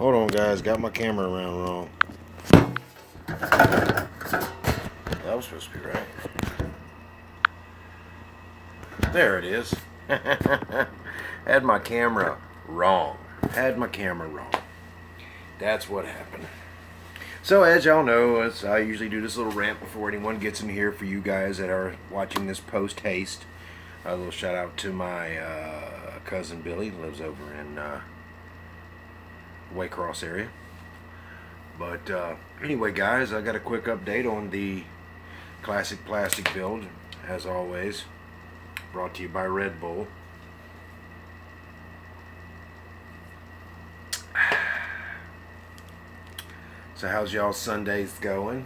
Hold on, guys. Got my camera around wrong. That was supposed to be right. There it is. Had my camera wrong. That's what happened. So as y'all know, I usually do this little rant before anyone gets in here for you guys that are watching this post haste. A little shout out to my cousin Billy, who lives over in Waycross area. But anyway, guys, I got a quick update on the classic plastic build, as always, brought to you by Red Bull. So how's y'all Sundays going?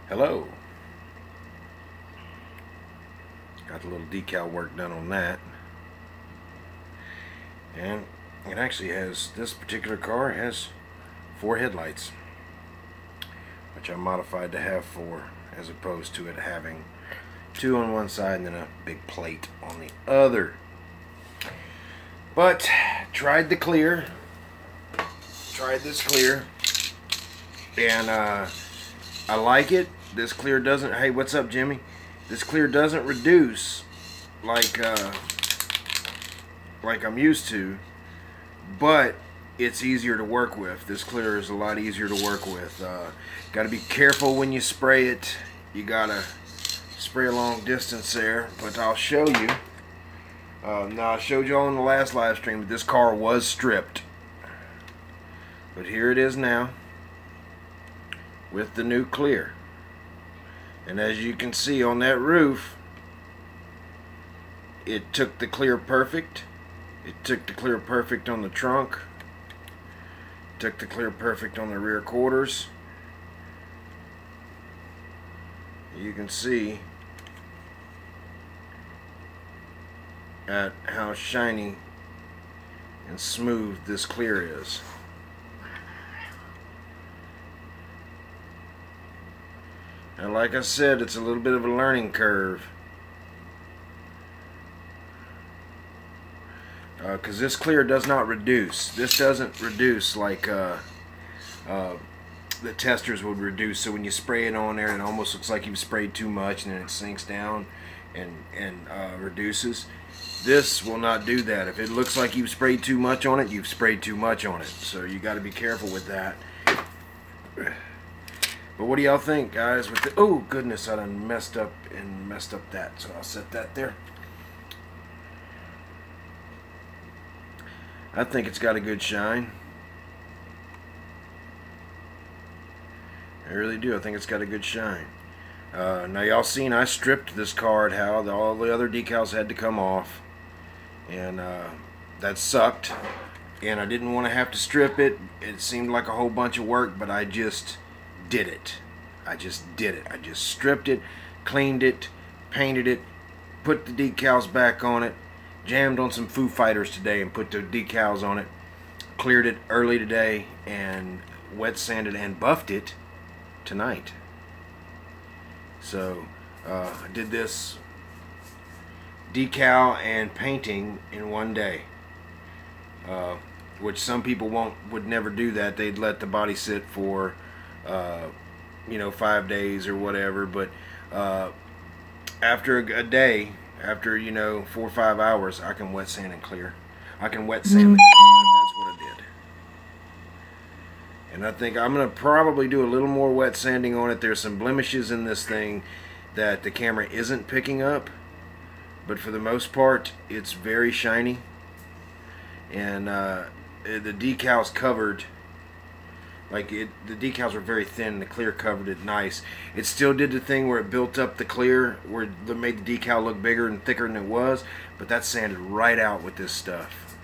Hello. Got a little decal work done on that. And it actually has, this particular car has 4 headlights, which I modified to have 4, as opposed to it having 2 on one side and then a big plate on the other. But tried this clear, and I like it. This clear doesn't, hey, what's up, Jimmy? This clear doesn't reduce like I'm used to, but it's easier to work with. This clear is a lot easier to work with. Got to be careful when you spray it. You gotta spray a long distance there, but I'll show you. Now I showed you all in the last live stream that this car was stripped, but here it is now with the new clear. And as you can see on that roof, it took the clear perfect. It took the clear perfect on the trunk. Took the clear perfect on the rear quarters. You can see at how shiny and smooth this clear is. And like I said, it's a little bit of a learning curve, because this clear does not reduce. This doesn't reduce like the testers would reduce. So when you spray it on there, it almost looks like you've sprayed too much, and then it sinks down and reduces. This will not do that. If it looks like you've sprayed too much on it, you've sprayed too much on it. So you got to be careful with that. But what do y'all think, guys? With the, oh goodness, I done messed up that. So I'll set that there. I think it's got a good shine. I really do. I think it's got a good shine. Now y'all seen I stripped this car at how all the other decals had to come off, and that sucked. And I didn't want to have to strip it. It seemed like a whole bunch of work, but I just did it. I just stripped it, cleaned it, painted it, put the decals back on it, jammed on some Foo Fighters today and put the decals on it, cleared it early today, and wet sanded and buffed it tonight. So I did this decal and painting in one day, which some people would never do that. They'd let the body sit for 5 days or whatever. But after a day, after 4 or 5 hours, I can wet sand and clear. I can wet sand. That's what I did. And I think I'm gonna probably do a little more wet sanding on it. There's some blemishes in this thing that the camera isn't picking up, but for the most part, it's very shiny. And the decals covered. The decals were very thin, and the clear covered it nice. It still did the thing where it built up the clear, where it made the decal look bigger and thicker than it was, but that sanded right out with this stuff.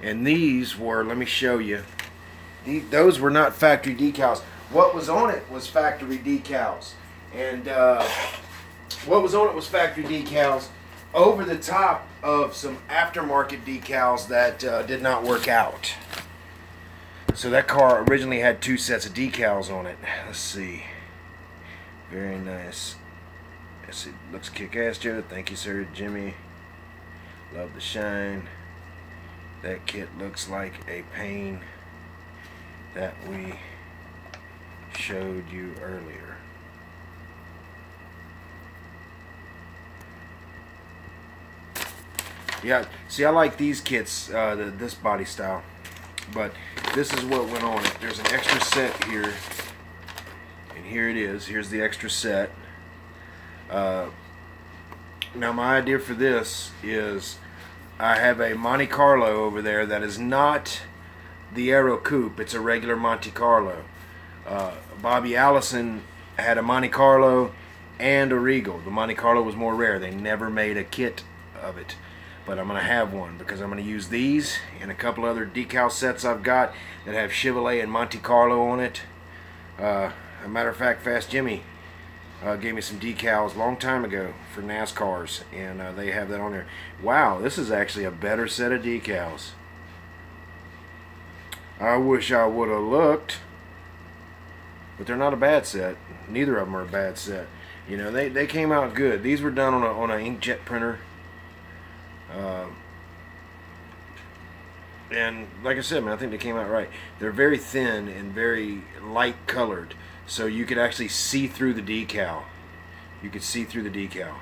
And these were, let me show you, those were not factory decals. What was on it was factory decals. And what was on it was factory decals over the top of some aftermarket decals that did not work out. So that car originally had 2 sets of decals on it. Let's see. Very nice. Let's see. Looks kick-ass, Joe. Thank you, sir. Jimmy. Love the shine. That kit looks like a pane that we showed you earlier. Yeah, see, I like these kits, this body style, but this is what went on it. There's an extra set here, and here it is. Here's the extra set. Now my idea for this is I have a Monte Carlo over there that is not the Aero Coupe. It's a regular Monte Carlo. Bobby Allison had a Monte Carlo and a Regal. The Monte Carlo was more rare. They never made a kit of it. But I'm going to have one because I'm going to use these and a couple other decal sets I've got that have Chevrolet and Monte Carlo on it. A matter of fact, Fast Jimmy gave me some decals a long time ago for NASCARs, and they have that on there. Wow, this is actually a better set of decals. I wish I would have looked, but they're not a bad set. Neither of them are a bad set. You know, they came out good. These were done on an inkjet printer. And like I said, man, I think they came out right. They're very thin and very light colored, so you could actually see through the decal. You could see through the decal.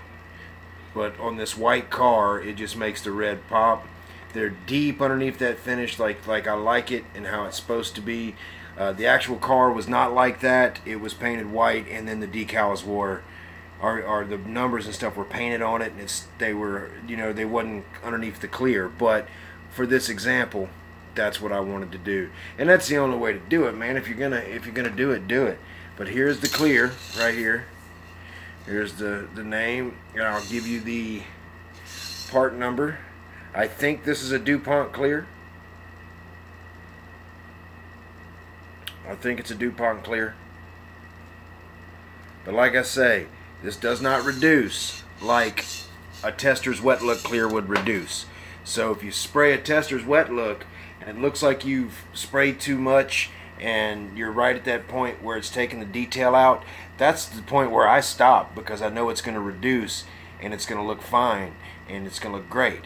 But on this white car, it just makes the red pop. They're deep underneath that finish, like I like it and how it's supposed to be. The actual car was not like that. It was painted white, and then the decals were, or the numbers and stuff were painted on it, and they were, you know, they wasn't underneath the clear. But for this example, that's what I wanted to do, and that's the only way to do it, man. If you're gonna do it, do it. But here's the clear right here. Here's the name, and I'll give you the part number. I think this is a DuPont clear. I think it's a DuPont clear. But like I say, this does not reduce like a Tester's Wet Look clear would reduce. So if you spray a Tester's Wet Look and it looks like you've sprayed too much and you're right at that point where it's taking the detail out, that's the point where I stop, because I know it's going to reduce and it's going to look fine and it's going to look great.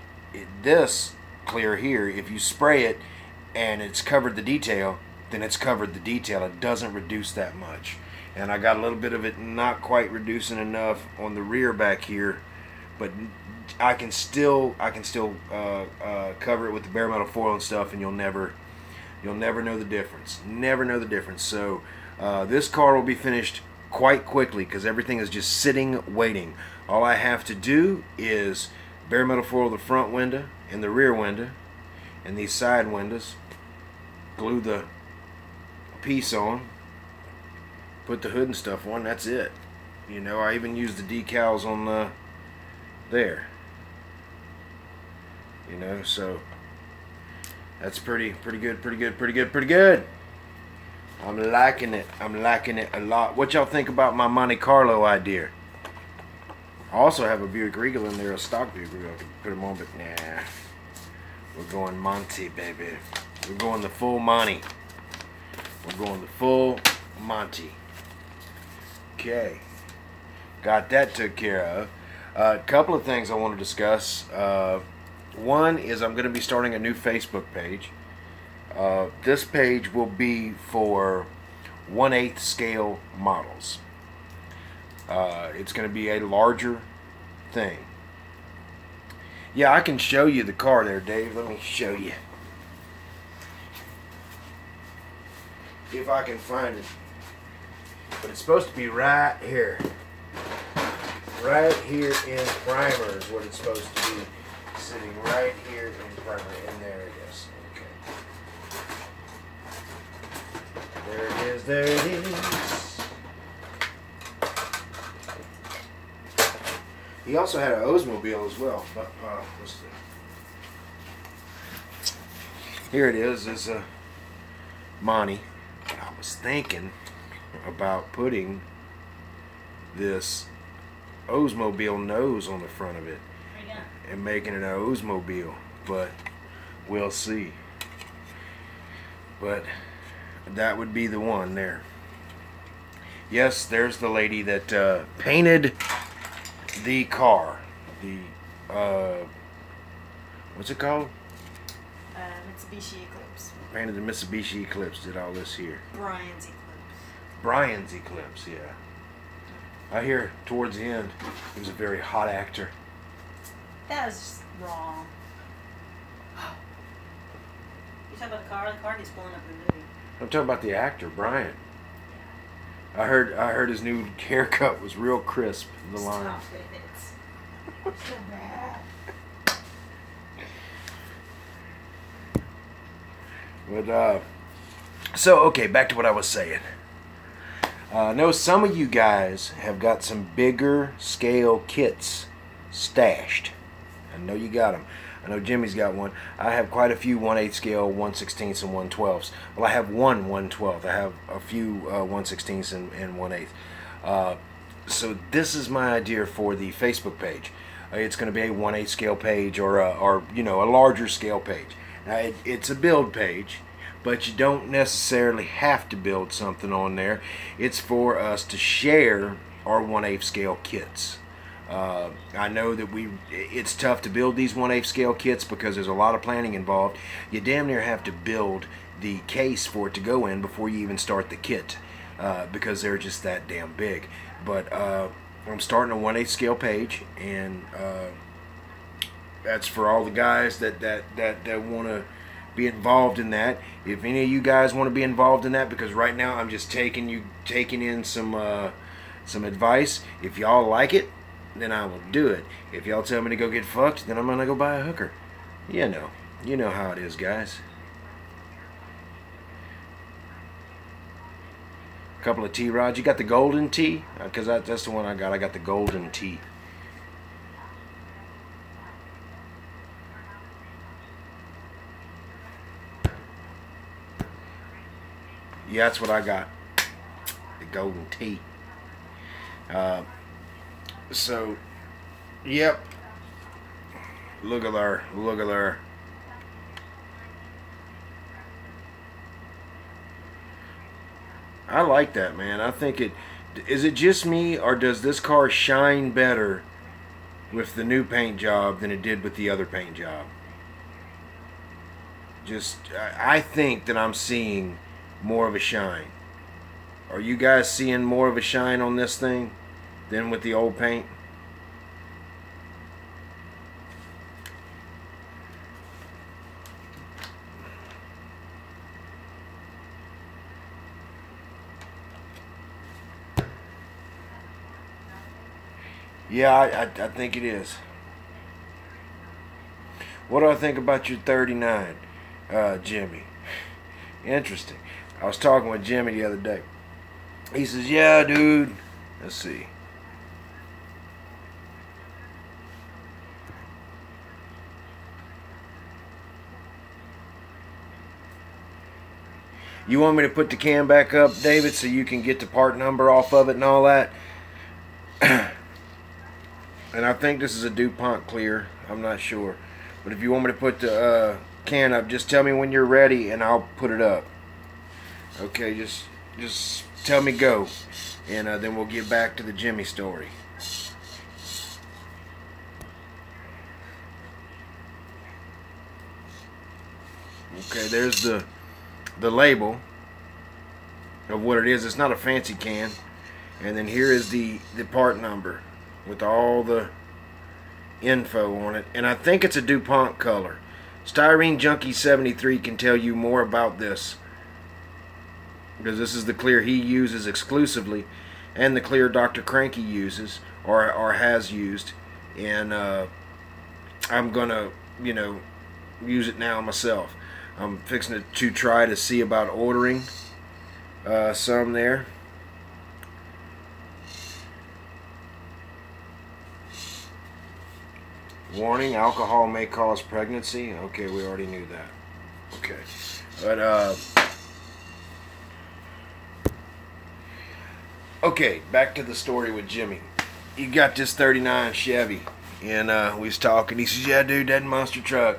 This clear here, if you spray it and it's covered the detail, then it's covered the detail. It doesn't reduce that much. And I got a little bit of it not quite reducing enough on the rear back here, but I can still cover it with the bare metal foil and stuff, and you'll never know the difference. Never know the difference. So this car will be finished quite quickly because everything is just sitting waiting. All I have to do is bare metal foil the front window and the rear window and these side windows, glue the piece on, put the hood and stuff on. That's it. You know, I even use the decals on there. You know, so that's pretty good. I'm liking it. I'm liking it a lot. What y'all think about my Monte Carlo idea? I also have a Buick Regal in there, a stock Buick Regal. I could put them on, but nah. We're going Monte, baby. We're going the full Monte. We're going the full Monte. Okay. Got that took care of. A couple of things I want to discuss. One is I'm going to be starting a new Facebook page. This page will be for 1/8 scale models. It's going to be a larger thing. Yeah, I can show you the car there, Dave. Let me show you. If I can find it. But it's supposed to be right here. Right here in primer is what it's supposed to be. Sitting right here in primer. And there it is. Okay. There it is. There it is. He also had an Oldsmobile as well. But here it is. It's a Monte. I was thinking about putting this Oldsmobile nose on the front of it and making it an Oldsmobile, but we'll see. But that would be the one there. Yes, there's the lady that painted the car. The what's it called? Mitsubishi Eclipse. Painted the Mitsubishi Eclipse. Did all this here. Brian's Eclipse. Brian's Eclipse, yeah. I hear towards the end he was a very hot actor. That was just wrong. You talking about the car? The car gets blown up in the movie. I'm talking about the actor, Brian. I heard his new haircut was real crisp. The line. Stop it. It's so bad. But so okay, back to what I was saying. I know some of you guys have got some bigger scale kits stashed. I know you got them. I know Jimmy's got one. I have quite a few 1/8 scale, 1/16, and 1/12. Well, I have one 1/12. I have a few 1/16 and 1/8. So this is my idea for the Facebook page. It's going to be a 1/8 scale page or a larger scale page. Now it's a build page, but you don't necessarily have to build something on there. It's for us to share our 1/8 scale kits. I know that it's tough to build these 1/8 scale kits because there's a lot of planning involved. You damn near have to build the case for it to go in before you even start the kit because they're just that damn big. But I'm starting a 1/8 scale page, and that's for all the guys that want to be involved in that. If any of you guys want to be involved in that, because right now I'm just taking in some advice. If y'all like it, then I will do it. If y'all tell me to go get fucked, then I'm gonna go buy a hooker. You know how it is, guys. A couple of T-rods. You got the golden T? Because that's the one I got. I got the golden T. Yeah, that's what I got. The golden T. So, yep. Look at there. Look at there. I like that, man. I think is it just me, or does this car shine better with the new paint job than it did with the other paint job? I think that I'm seeing more of a shine. Are you guys seeing more of a shine on this thing than with the old paint? Yeah, I think it is. What do I think about your 39, Jimmy? Interesting. I was talking with Jimmy the other day. He says, yeah, dude. Let's see. You want me to put the cam back up, David, so you can get the part number off of it and all that? And I think this is a DuPont clear. I'm not sure. But if you want me to put the can up, just tell me when you're ready and I'll put it up. Okay, just tell me go. And then we'll get back to the Jimmy story. Okay, there's the label of what it is. It's not a fancy can. And then here is the part number with all the info on it. And I think it's a DuPont color. Styrene Junkie 73 can tell you more about this, because this is the clear he uses exclusively, and the clear Dr. Cranky uses or has used. And I'm gonna use it now myself. I'm fixing to try to see about ordering some there. Warning, alcohol may cause pregnancy. Okay, we already knew that. Okay. But, okay, back to the story with Jimmy. You got this 39 Chevy, and we was talking. He says, yeah, dude, that monster truck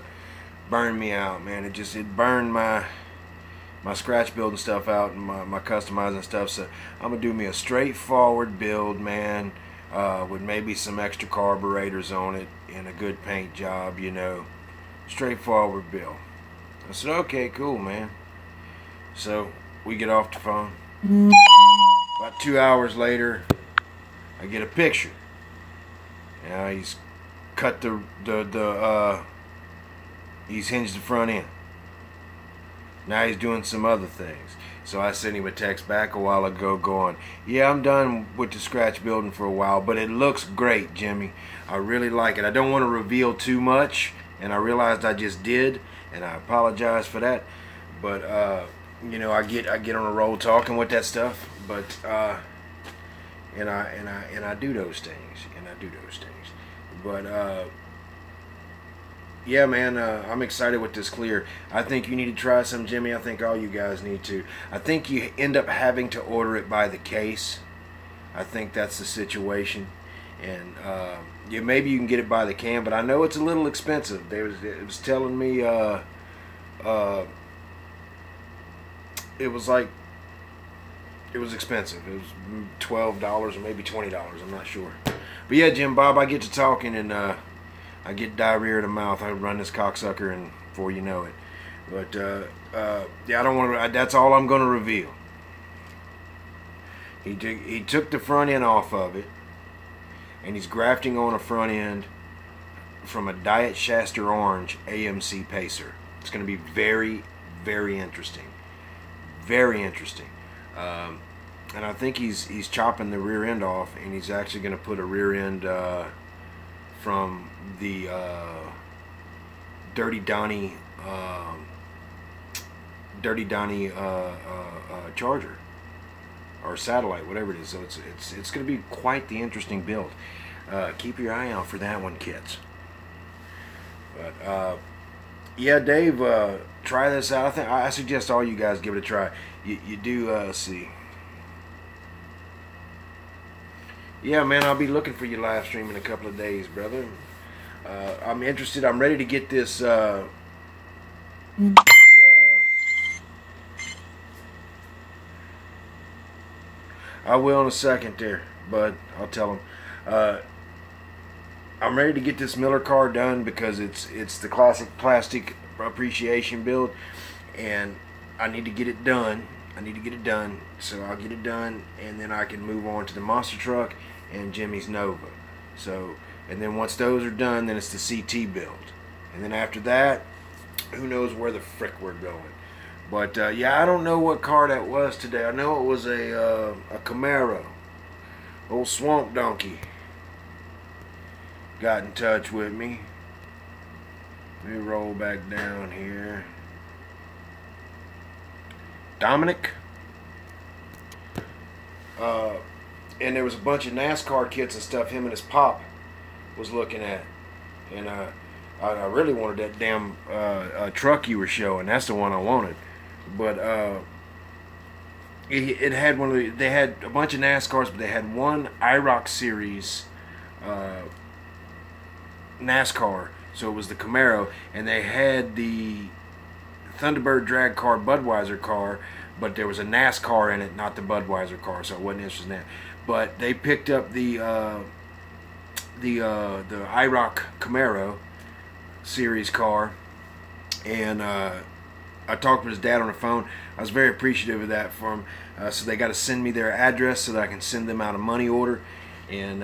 burned me out, man. It burned my scratch building stuff out and my customizing stuff. So I'm going to do me a straightforward build, man, with maybe some extra carburetors on it and a good paint job, straightforward build. I said, okay, cool, man. So we get off the phone. About 2 hours later, I get a picture. Now he's cut he's hinged the front end. Now he's doing some other things. So I sent him a text back a while ago going, yeah, I'm done with the scratch building for a while, but it looks great, Jimmy. I really like it. I don't want to reveal too much, and I realized I just did, and I apologize for that. But you know, I get on a roll talking with that stuff, but and I do those things, But yeah, man, I'm excited with this clear. I think you need to try some, Jimmy. I think all you guys need to. I think you end up having to order it by the case. I think that's the situation. And yeah, maybe you can get it by the can, but I know it's a little expensive. It was telling me it was expensive. It was $12 or maybe $20. I'm not sure. But yeah, Jim Bob, I get to talking and I get diarrhea in the mouth. I run this cocksucker, and before you know it. But yeah, I don't want to. That's all I'm going to reveal. He took the front end off of it, and he's grafting on a front end from a Diet Shasta Orange AMC Pacer. It's going to be very, very interesting. Very interesting. And I think he's chopping the rear end off, and he's actually going to put a rear end from the Dirty Donnie Charger or Satellite, whatever it is. So it's going to be quite the interesting build. Keep your eye out for that one, kids. But yeah, Dave, try this out. I suggest all you guys give it a try. You do see. Yeah, man, I'll be looking for your live stream in a couple of days, brother. I'm interested. I'm ready to get this. I will in a second there, but I'll tell him. I'm ready to get this Miller car done because it's the classic plastic appreciation build, and I need to get it done. So I'll get it done, and then I can move on to the monster truck and Jimmy's Nova. So, and then once those are done, then it's the CT build, and then after that, who knows where the frick we're going. But yeah, I don't know what car that was today. I know it was a Camaro. Old Swamp Donkey got in touch with me. Let me roll back down here. Dominic. And there was a bunch of NASCAR kits and stuff him and his pop was looking at. And I really wanted that damn truck you were showing. That's the one I wanted. But it had one of the, they had a bunch of NASCARs, but they had one IROC series NASCAR. So it was the Camaro, and they had the Thunderbird drag car Budweiser car, but there was a NASCAR in it, not the Budweiser car, so I wasn't interested in that. But they picked up the IROC Camaro series car, and I talked with his dad on the phone. I was very appreciative of that for him. So they got to send me their address so that I can send them out a money order, and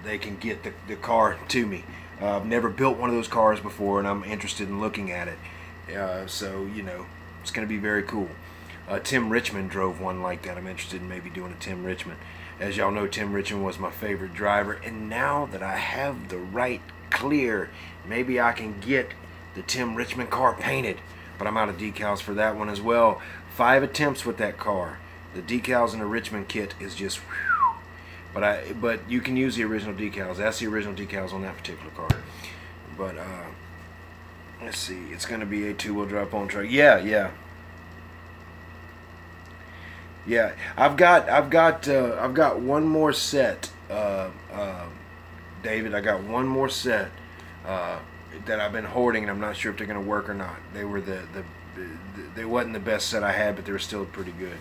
they can get the car to me. I've never built one of those cars before, and I'm interested in looking at it. So, you know, it's going to be very cool. Tim Richmond drove one like that. I'm interested in maybe doing a Tim Richmond. As y'all know, Tim Richmond was my favorite driver. And now that I have the right clear, maybe I can get the Tim Richmond car painted. But I'm out of decals for that one as well. 5 attempts with that car. The decals in the Richmond kit is just whew. But you can use the original decals. That's the original decals on that particular car. But let's see. It's going to be a 2-wheel drive pulling truck. Yeah. I've got one more set. David, I got one more set that I've been hoarding, and I'm not sure if they're going to work or not. They were they wasn't the best set I had, but they were still pretty good.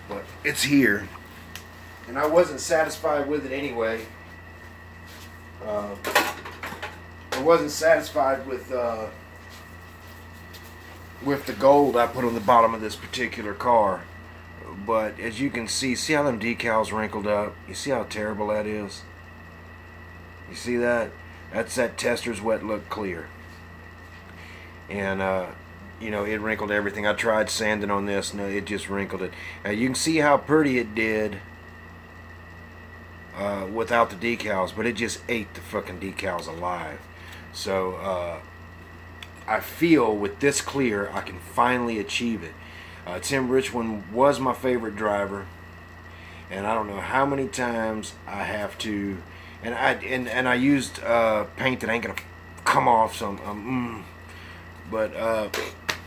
But it's here, and I wasn't satisfied with it anyway. I wasn't satisfied with with the gold I put on the bottom of this particular car. But as you can see how them decals wrinkled up? You see how terrible that is? You see that? That's that Tester's wet look clear. And you know, it wrinkled everything. I tried sanding on this, no, it just wrinkled it. Now you can see how pretty it did without the decals, but it just ate the fucking decals alive. So I feel with this clear I can finally achieve it. Tim Richmond was my favorite driver, and I don't know how many times I have to, and I used paint that ain't gonna come off some, but I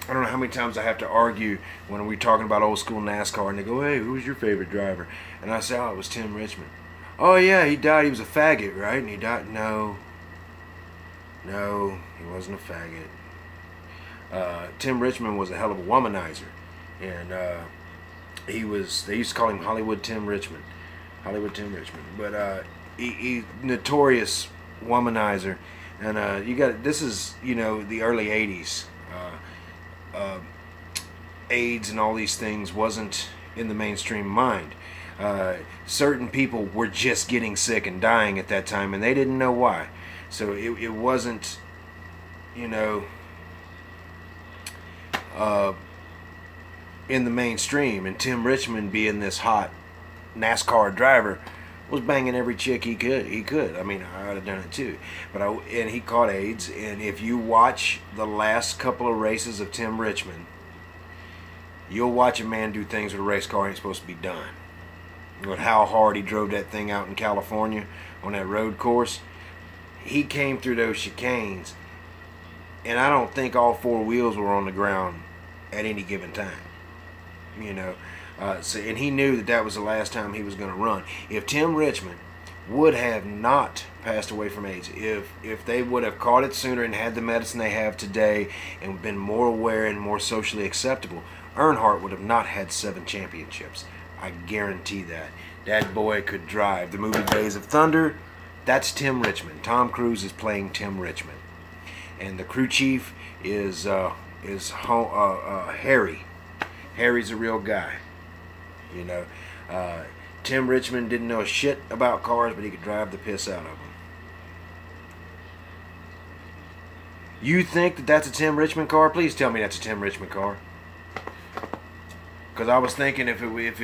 don't know how many times I have to argue when we're talking about old school NASCAR, and they go, "Hey, who's your favorite driver?" And I say, "Oh, it was Tim Richmond." "Oh yeah, he died. He was a faggot, right?" And he died. No, he wasn't a faggot. Tim Richmond was a hell of a womanizer. And he was, they used to call him Hollywood Tim Richmond. But he notorious womanizer. And you got, this is, you know, the early 80s. AIDS and all these things wasn't in the mainstream mind. Certain people were just getting sick and dying at that time, and they didn't know why. So it wasn't, you know, in the mainstream. And Tim Richmond, being this hot NASCAR driver, was banging every chick he could. I mean, I would have done it too. And he caught AIDS. And if you watch the last couple of races of Tim Richmond, you'll watch a man do things with a race car ain't supposed to be done. With how hard he drove that thing out in California on that road course, he came through those chicanes, and I don't think all four wheels were on the ground at any given time. You know, and he knew that was the last time he was going to run. If Tim Richmond would have not passed away from AIDS, if they would have caught it sooner and had the medicine they have today and been more aware and more socially acceptable, Earnhardt would have not had 7 championships. I guarantee that. That boy could drive. The movie Days of Thunder, that's Tim Richmond. Tom Cruise is playing Tim Richmond, and the crew chief is Harry. Harry's a real guy. You know, Tim Richmond didn't know shit about cars, but he could drive the piss out of them. You think that that's a Tim Richmond car? Please tell me that's a Tim Richmond car. Because I was thinking if it was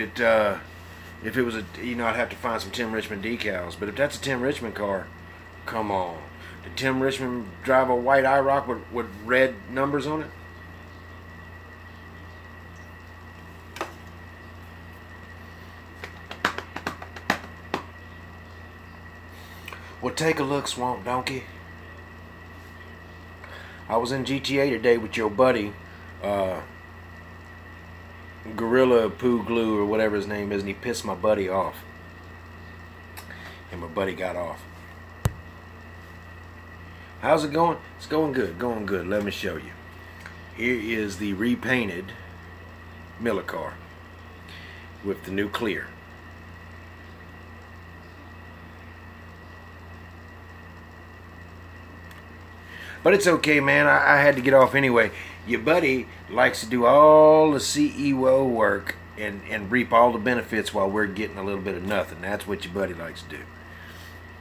a, you know, I'd have to find some Tim Richmond decals. But if that's a Tim Richmond car, come on. Did Tim Richmond drive a white IROC with red numbers on it? Well, take a look, Swamp Donkey. I was in GTA today with your buddy, Gorilla Poo Glue or whatever his name is, and he pissed my buddy off. And my buddy got off. How's it going? It's going good, going good. Let me show you. Here is the repainted Miller car with the new clear. But it's okay, man. I had to get off anyway. Your buddy likes to do all the CEO work and reap all the benefits while we're getting a little bit of nothing. That's what your buddy likes to do.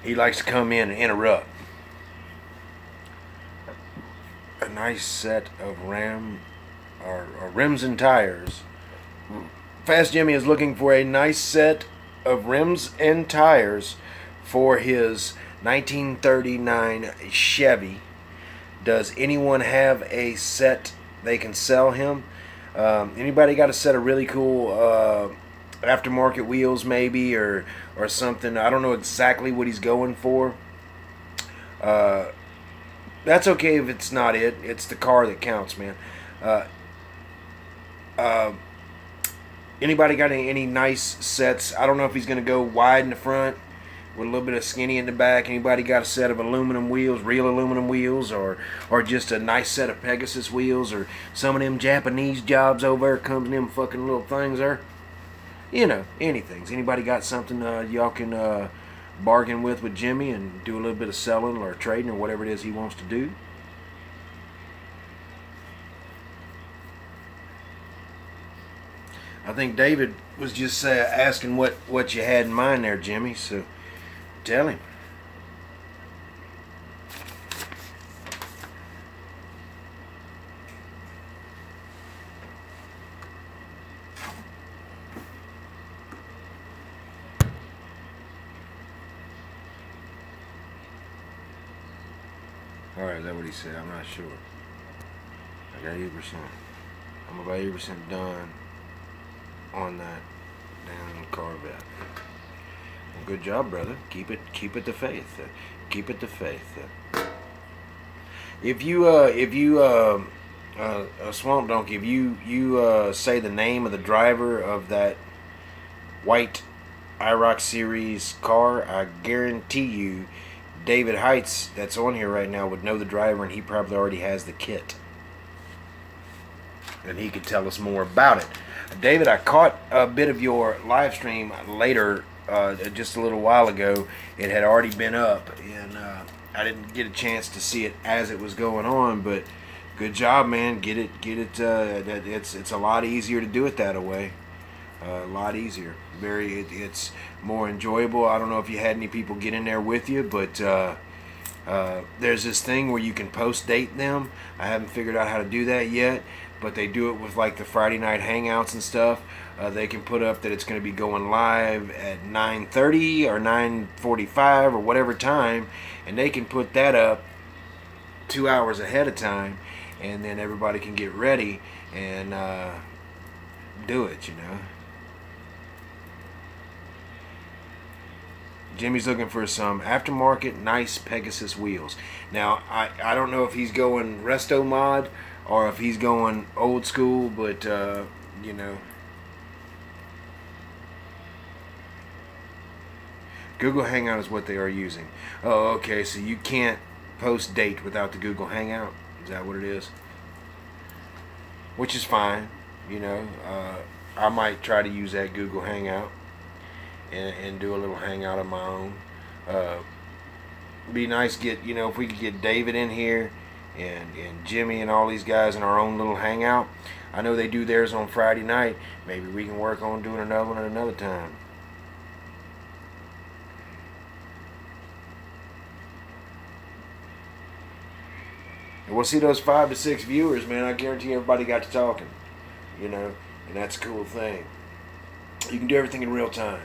He likes to come in and interrupt. A nice set of rims and tires. Fast Jimmy is looking for a nice set of rims and tires for his 1939 Chevy. Does anyone have a set they can sell him? Anybody got a set of really cool aftermarket wheels maybe or something? I don't know exactly what he's going for. That's okay if it's not it. It's the car that counts, man. Anybody got any nice sets? I don't know if he's going to go wide in the front with a little bit of skinny in the back. Anybody got a set of aluminum wheels, real aluminum wheels, or just a nice set of Pegasus wheels, or some of them Japanese jobs over there comes in them fucking little things there? You know, anything. Anybody got something y'all can bargain with Jimmy and do a little bit of selling or trading or whatever it is he wants to do? I think David was just asking what you had in mind there, Jimmy. So tell him. All right, is that what he said? I'm not sure. I got 80%. I'm about 80% done on that damn Corvette. Well, good job, brother. Keep it the faith. Keep it the faith. If you Swamp Donkey, if you say the name of the driver of that white IROC series car, I guarantee you David Heights, that's on here right now, would know the driver, and he probably already has the kit. And he could tell us more about it. David, I caught a bit of your live stream later, just a little while ago. It had already been up, and I didn't get a chance to see it as it was going on, but good job, man. Get it. It's a lot easier to do it that way. A lot easier. It's more enjoyable. I don't know if you had any people get in there with you, but there's this thing where you can post date them. I haven't figured out how to do that yet, but they do it with like the Friday night hangouts and stuff. They can put up that it's going to be going live at 9:30 or 9:45 or whatever time, and they can put that up 2 hours ahead of time, and then everybody can get ready and do it, you know. Jimmy's looking for some aftermarket nice Pegasus wheels. Now, I don't know if he's going resto mod or if he's going old school, but you know, Google Hangout is what they are using. Oh, okay, so you can't post date without the Google Hangout. Is that what it is? Which is fine, you know. I might try to use that Google Hangout and do a little hangout of my own. Be nice if we could get David in here and Jimmy and all these guys in our own little hangout. I know they do theirs on Friday night. Maybe we can work on doing another one at another time. And we'll see those 5 to 6 viewers, man. I guarantee everybody got to talking, you know, and that's a cool thing. You can do everything in real time.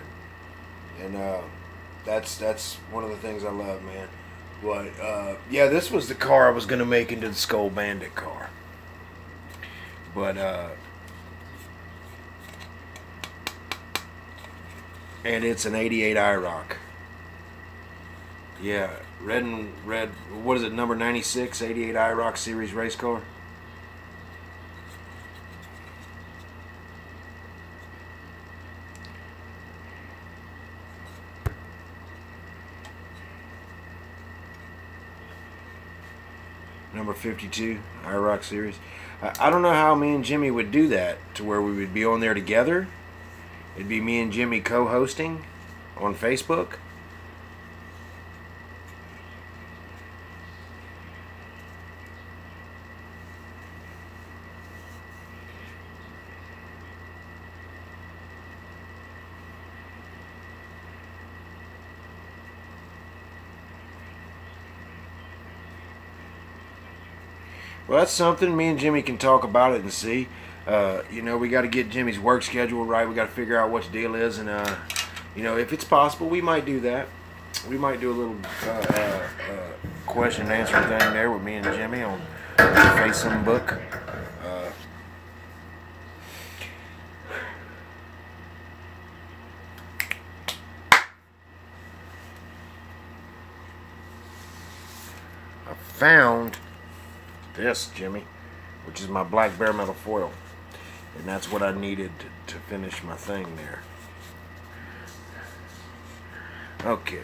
And that's one of the things I love, man. But yeah, this was the car I was gonna make into the Skull Bandit car. But and it's an '88 IROC. Yeah, red. What is it? Number 96, '88 IROC series race car. Number 52, IROC series. I don't know how me and Jimmy would do that to where we would be on there together. It'd be me and Jimmy co-hosting on Facebook. Well, that's something. Me and Jimmy can talk about it and see. You know, we got to get Jimmy's work schedule right. We got to figure out what the deal is, and you know, if it's possible, we might do that. We might do a little question and answer thing there with me and Jimmy on the FaceTime book. I found this, Jimmy, which is my black bare metal foil, and that's what I needed to finish my thing there. Okay.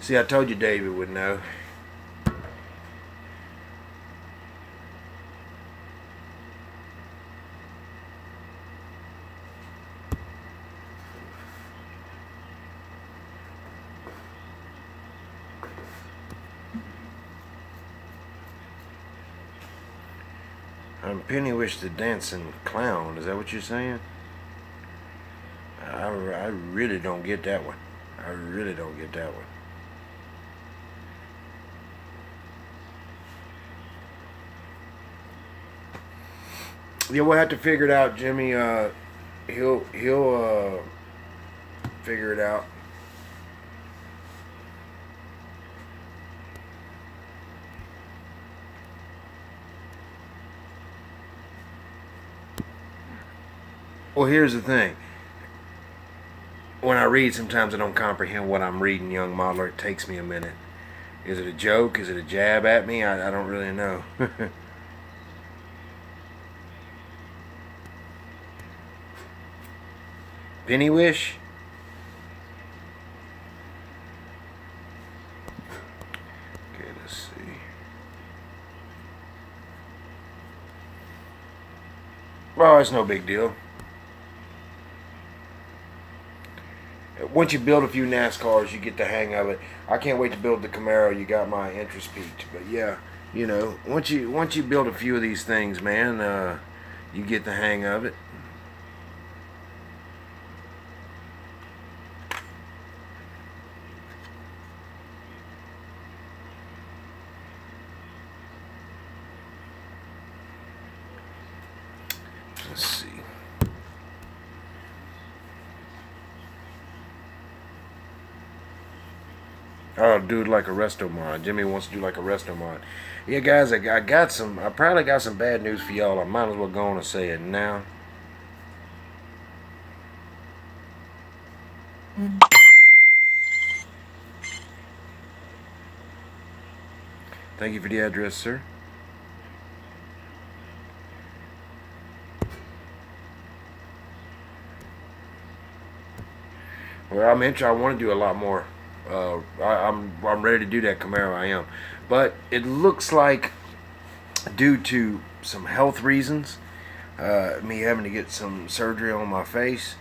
See, I told you David would know. I'm Pennywish the Dancing Clown. Is that what you're saying? I really don't get that one. I really don't get that one. Yeah, we'll have to figure it out, Jimmy. He'll figure it out. Well, here's the thing. When I read, sometimes I don't comprehend what I'm reading, young modeler. It takes me a minute. Is it a joke? Is it a jab at me? I don't really know. Pennywish? Okay, let's see. Well, it's no big deal. Once you build a few NASCARs, you get the hang of it. I can't wait to build the Camaro. You got my interest peaked. But yeah, you know, once you build a few of these things, man, you get the hang of it. Let's see. I'll do it like a resto mod. Jimmy wants to do like a resto mod. Yeah, guys, I got some. I probably got some bad news for y'all. I might as well go on and say it now. Thank you for the address, sir. Well, I want to do a lot more. I'm ready to do that Camaro. I am, but it looks like due to some health reasons, me having to get some surgery on my face,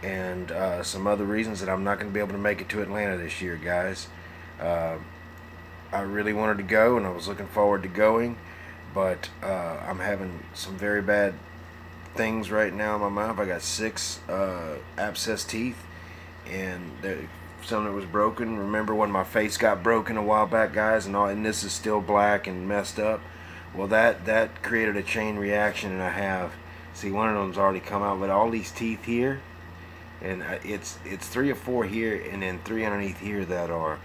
and some other reasons that I'm not going to be able to make it to Atlanta this year, guys. I really wanted to go, and I was looking forward to going, but I'm having some very bad things right now in my mouth. I got 6 abscess teeth, and some that was broken. Remember when my face got broken a while back, guys, and this is still black and messed up? Well, that created a chain reaction, and I have, see, one of them's already come out, but all these teeth here, and it's 3 or 4 here, and then 3 underneath here that are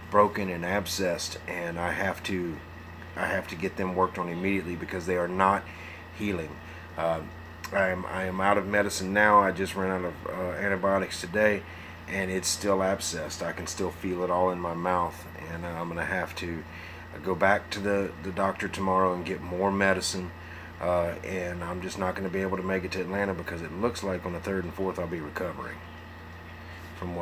broken and abscessed, and I have to get them worked on immediately because they are not healing. I am out of medicine now. I just ran out of antibiotics today, and it's still abscessed. I can still feel it all in my mouth, and I'm gonna have to go back to the doctor tomorrow and get more medicine, and I'm just not going to be able to make it to Atlanta because it looks like on the 3rd and 4th I'll be recovering from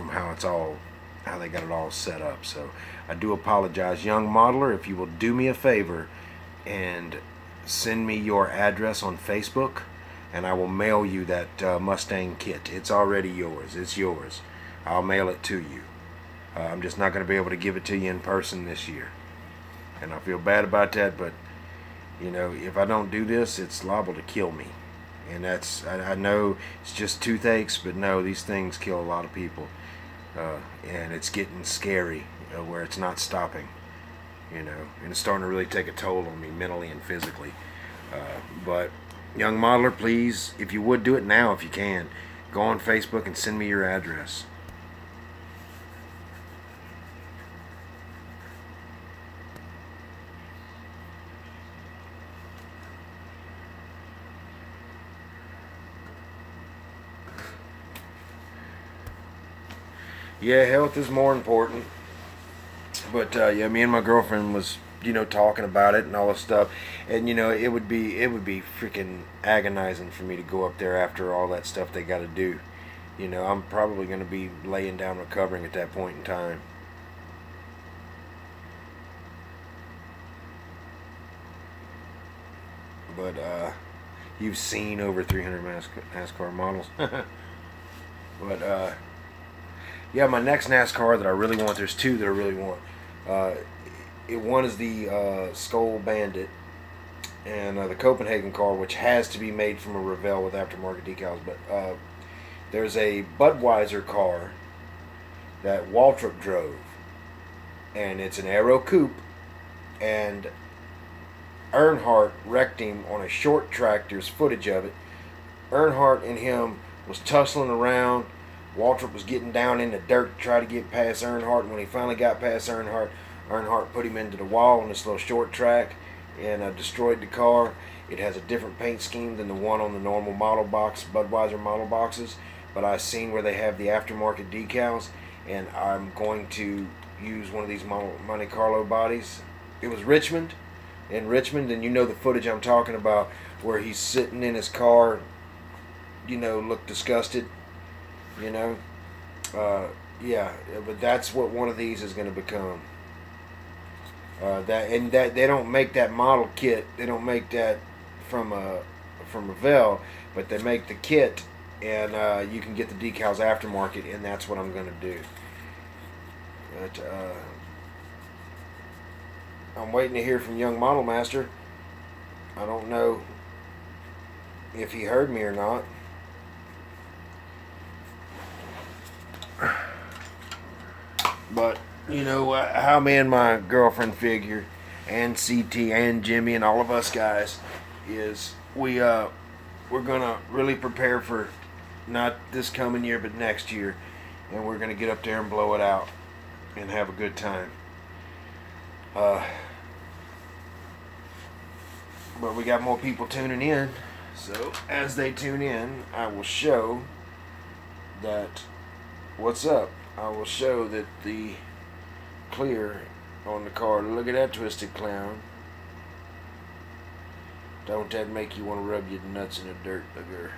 how they got it all set up. So I do apologize, young modeler. If you will do me a favor and send me your address on Facebook, and I will mail you that Mustang kit. It's already yours. It's yours. I'll mail it to you. I'm just not going to be able to give it to you in person this year, and I feel bad about that, but you know, if I don't do this, it's liable to kill me. And I know it's just toothaches, but no, these things kill a lot of people, and it's getting scary where it's not stopping, you know, and it's starting to really take a toll on me mentally and physically. But young modeler, please, if you would, do it now if you can. Go on Facebook and send me your address. Yeah, health is more important. But yeah, me and my girlfriend was, you know, talking about it and all this stuff, and you know, it would be freaking agonizing for me to go up there after all that stuff they got to do. You know, I'm probably going to be laying down recovering at that point in time. But you've seen over 300 NASCAR models. But yeah, my next NASCAR that I really want, there's 2 that I really want. One is the Skull Bandit, and the Copenhagen car, which has to be made from a Revell with aftermarket decals. But there's a Budweiser car that Waltrip drove, and it's an Aero Coupe, and Earnhardt wrecked him on a short track. There's footage of it. Earnhardt and him was tussling around. Waltrip was getting down in the dirt to try to get past Earnhardt, and when he finally got past Earnhardt, Earnhardt put him into the wall on this little short track and destroyed the car. It has a different paint scheme than the one on the normal model box, Budweiser model boxes, but I've seen where they have the aftermarket decals, and I'm going to use one of these Monte Carlo bodies. It was in Richmond, and you know the footage I'm talking about, where he's sitting in his car, look disgusted, yeah, but that's what one of these is going to become. That they don't make that model kit. They don't make that from Revell, but they make the kit, and you can get the decals aftermarket, and that's what I'm going to do. But I'm waiting to hear from Young Model Master. I don't know if he heard me or not. But how me and my girlfriend figure, and CT and Jimmy and all of us guys, is we're gonna really prepare for not this coming year but next year, and we're gonna get up there and blow it out and have a good time. But we got more people tuning in, so as they tune in, I will show that what's up. I will show that the clear on the car. Look at that twisted clown. Don't that make you want to rub your nuts in the dirt, bugger?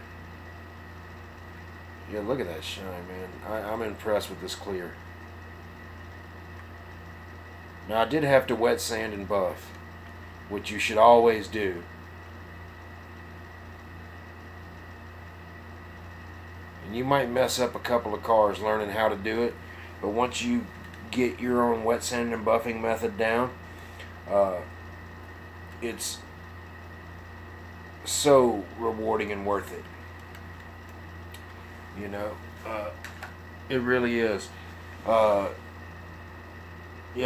Yeah, look at that shine, man. I'm impressed with this clear. Now, I did have to wet sand and buff, which you should always do. And you might mess up a couple of cars learning how to do it, but once you get your own wet sand and buffing method down, it's so rewarding and worth it. It really is. Yeah,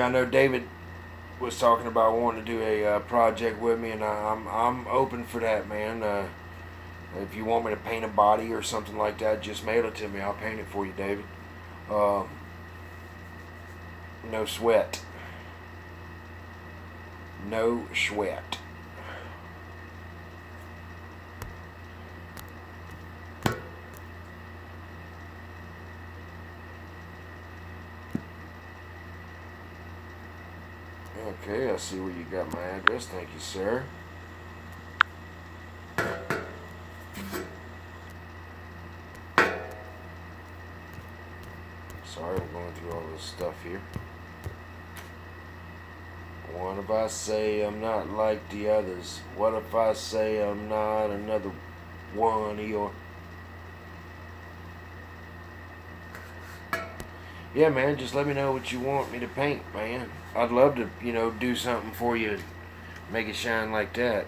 I know David was talking about wanting to do a project with me, and I'm open for that, man. If you want me to paint a body or something like that, just mail it to me. I'll paint it for you, David. No sweat. No sweat. Okay, I see where you got my address. Thank you, sir. Sorry, I'm going through all this stuff here. What if I say I'm not like the others? What if I say I'm not another one of your... Yeah, man, just let me know what you want me to paint, man. I'd love to, do something for you and make it shine like that.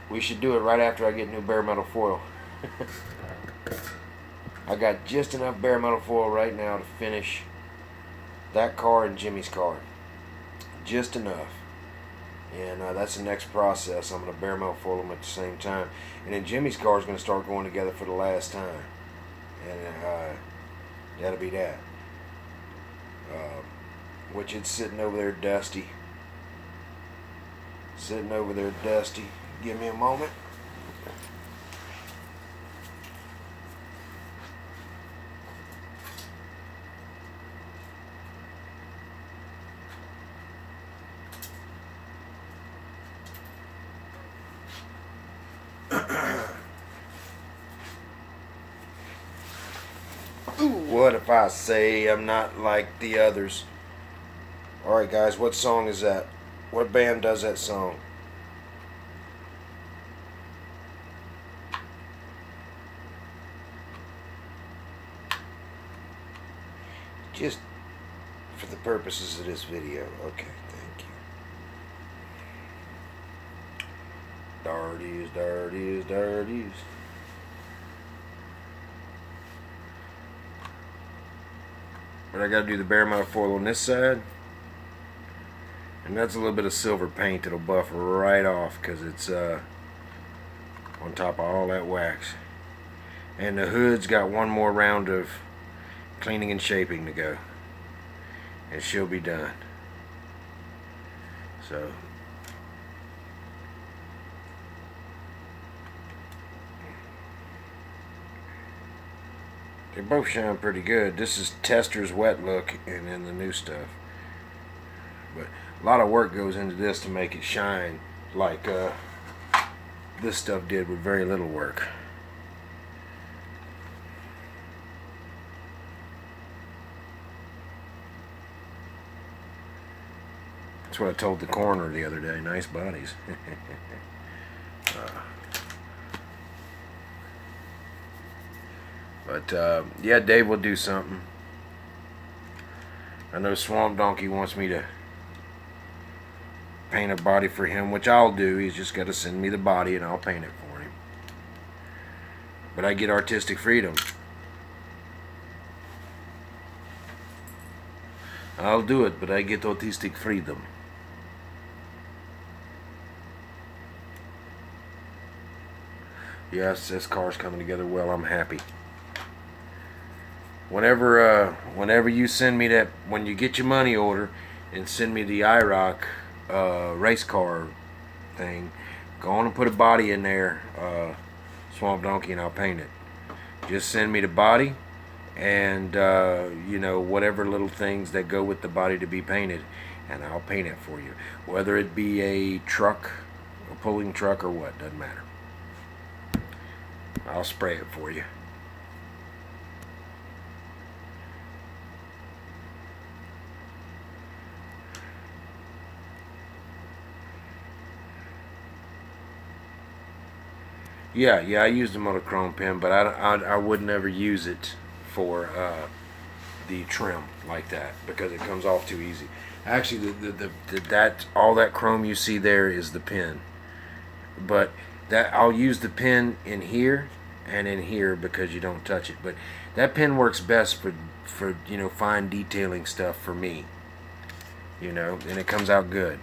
We should do it right after I get new bare metal foil. I got just enough bare metal foil right now to finish that car and Jimmy's car. Just enough. And that's the next process. I'm going to bare metal foil them at the same time. And then Jimmy's car is going to start going together for the last time. And that'll be that. Which it's sitting over there dusty. Sitting over there dusty. Give me a moment. What if I say I'm not like the others? Alright guys, what song is that? What band does that song? Just for the purposes of this video. Okay, thank you. Darties, darties, darties. But I gotta do the bare metal foil on this side. And that's a little bit of silver paint that'll buff right off because it's on top of all that wax. And the hood's got one more round of cleaning and shaping to go. And she'll be done. So they both shine pretty good. This is Tester's wet look and then the new stuff. But a lot of work goes into this to make it shine like this stuff did with very little work. That's what I told the coroner the other day. Nice bodies. But yeah, Dave will do something. I know Swamp Donkey wants me to paint a body for him, which I'll do. He's just got to send me the body and I'll paint it for him. But I get artistic freedom. I'll do it, but I get artistic freedom. Yes, this car's coming together well. I'm happy. Whenever you send me that, when you get your money order and send me the IROC race car thing, go on and put a body in there, Swamp Donkey, and I'll paint it. Just send me the body and you know, whatever little things that go with the body to be painted, and I'll paint it for you. Whether it be a truck, a pulling truck, or what, doesn't matter. I'll spray it for you. Yeah, I used the monochrome pen, but I would never use it for the trim like that because it comes off too easy. Actually, all that chrome you see there is the pen, but that I'll use the pen in here and in here because you don't touch it. But that pen works best for you know, fine detailing stuff for me. You know, and it comes out good.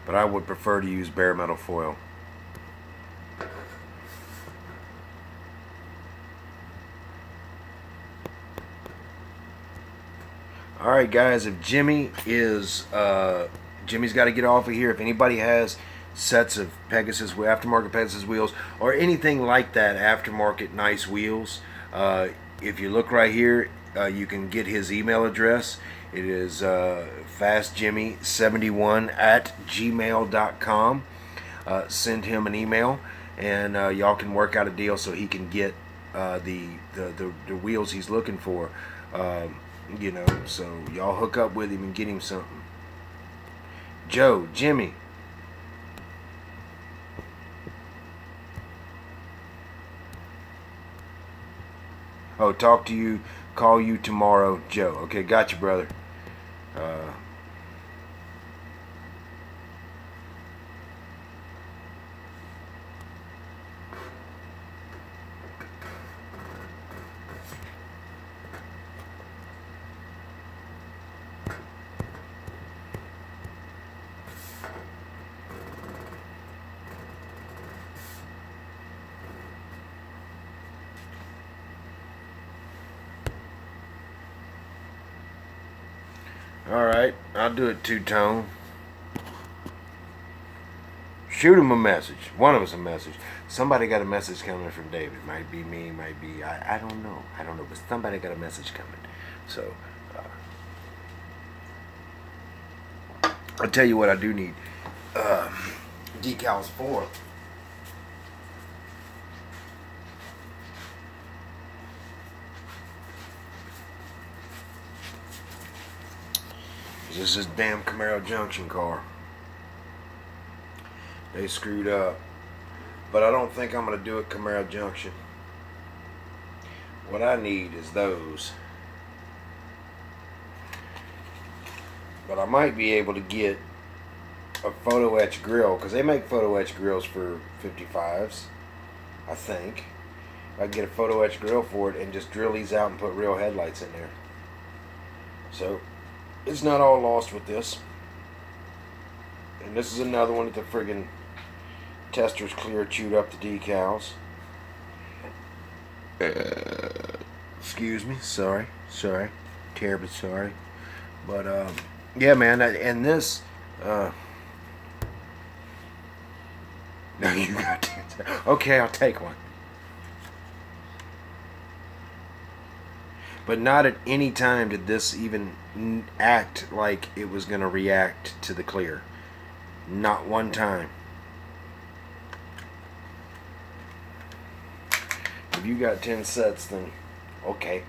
But I would prefer to use bare metal foil. Alright guys, if Jimmy's got to get off of here. If anybody has sets of Pegasus, aftermarket Pegasus wheels, or anything like that, aftermarket nice wheels, if you look right here, you can get his email address. It is fastjimmy71@gmail.com. Send him an email, and y'all can work out a deal so he can get the wheels he's looking for. You know, so y'all hook up with him and get him something. Joe, Jimmy. Oh, talk to you, call you tomorrow, Joe. Okay, got you, brother. Alright, I'll do it two-tone. Shoot him a message. One of us a message. Somebody got a message coming from David. Might be me, might be... I don't know. I don't know, but somebody got a message coming. So, I'll tell you what I do need. Decals for. This is this damn Camaro Junction car. They screwed up. But I don't think I'm going to do it Camaro Junction. What I need is those. But I might be able to get a photo etch grill, because they make photo etch grills for 55s, I think. I can get a photo etch grill for it and just drill these out and put real headlights in there. So it's not all lost with this. And this is another one that the friggin' testers clear chewed up the decals. Excuse me, sorry, terribly sorry. But yeah, man, and this no, you got to. Okay, I'll take one. But not at any time did this even act like it was going to react to the clear. Not one time. If you got 10 sets, then okay.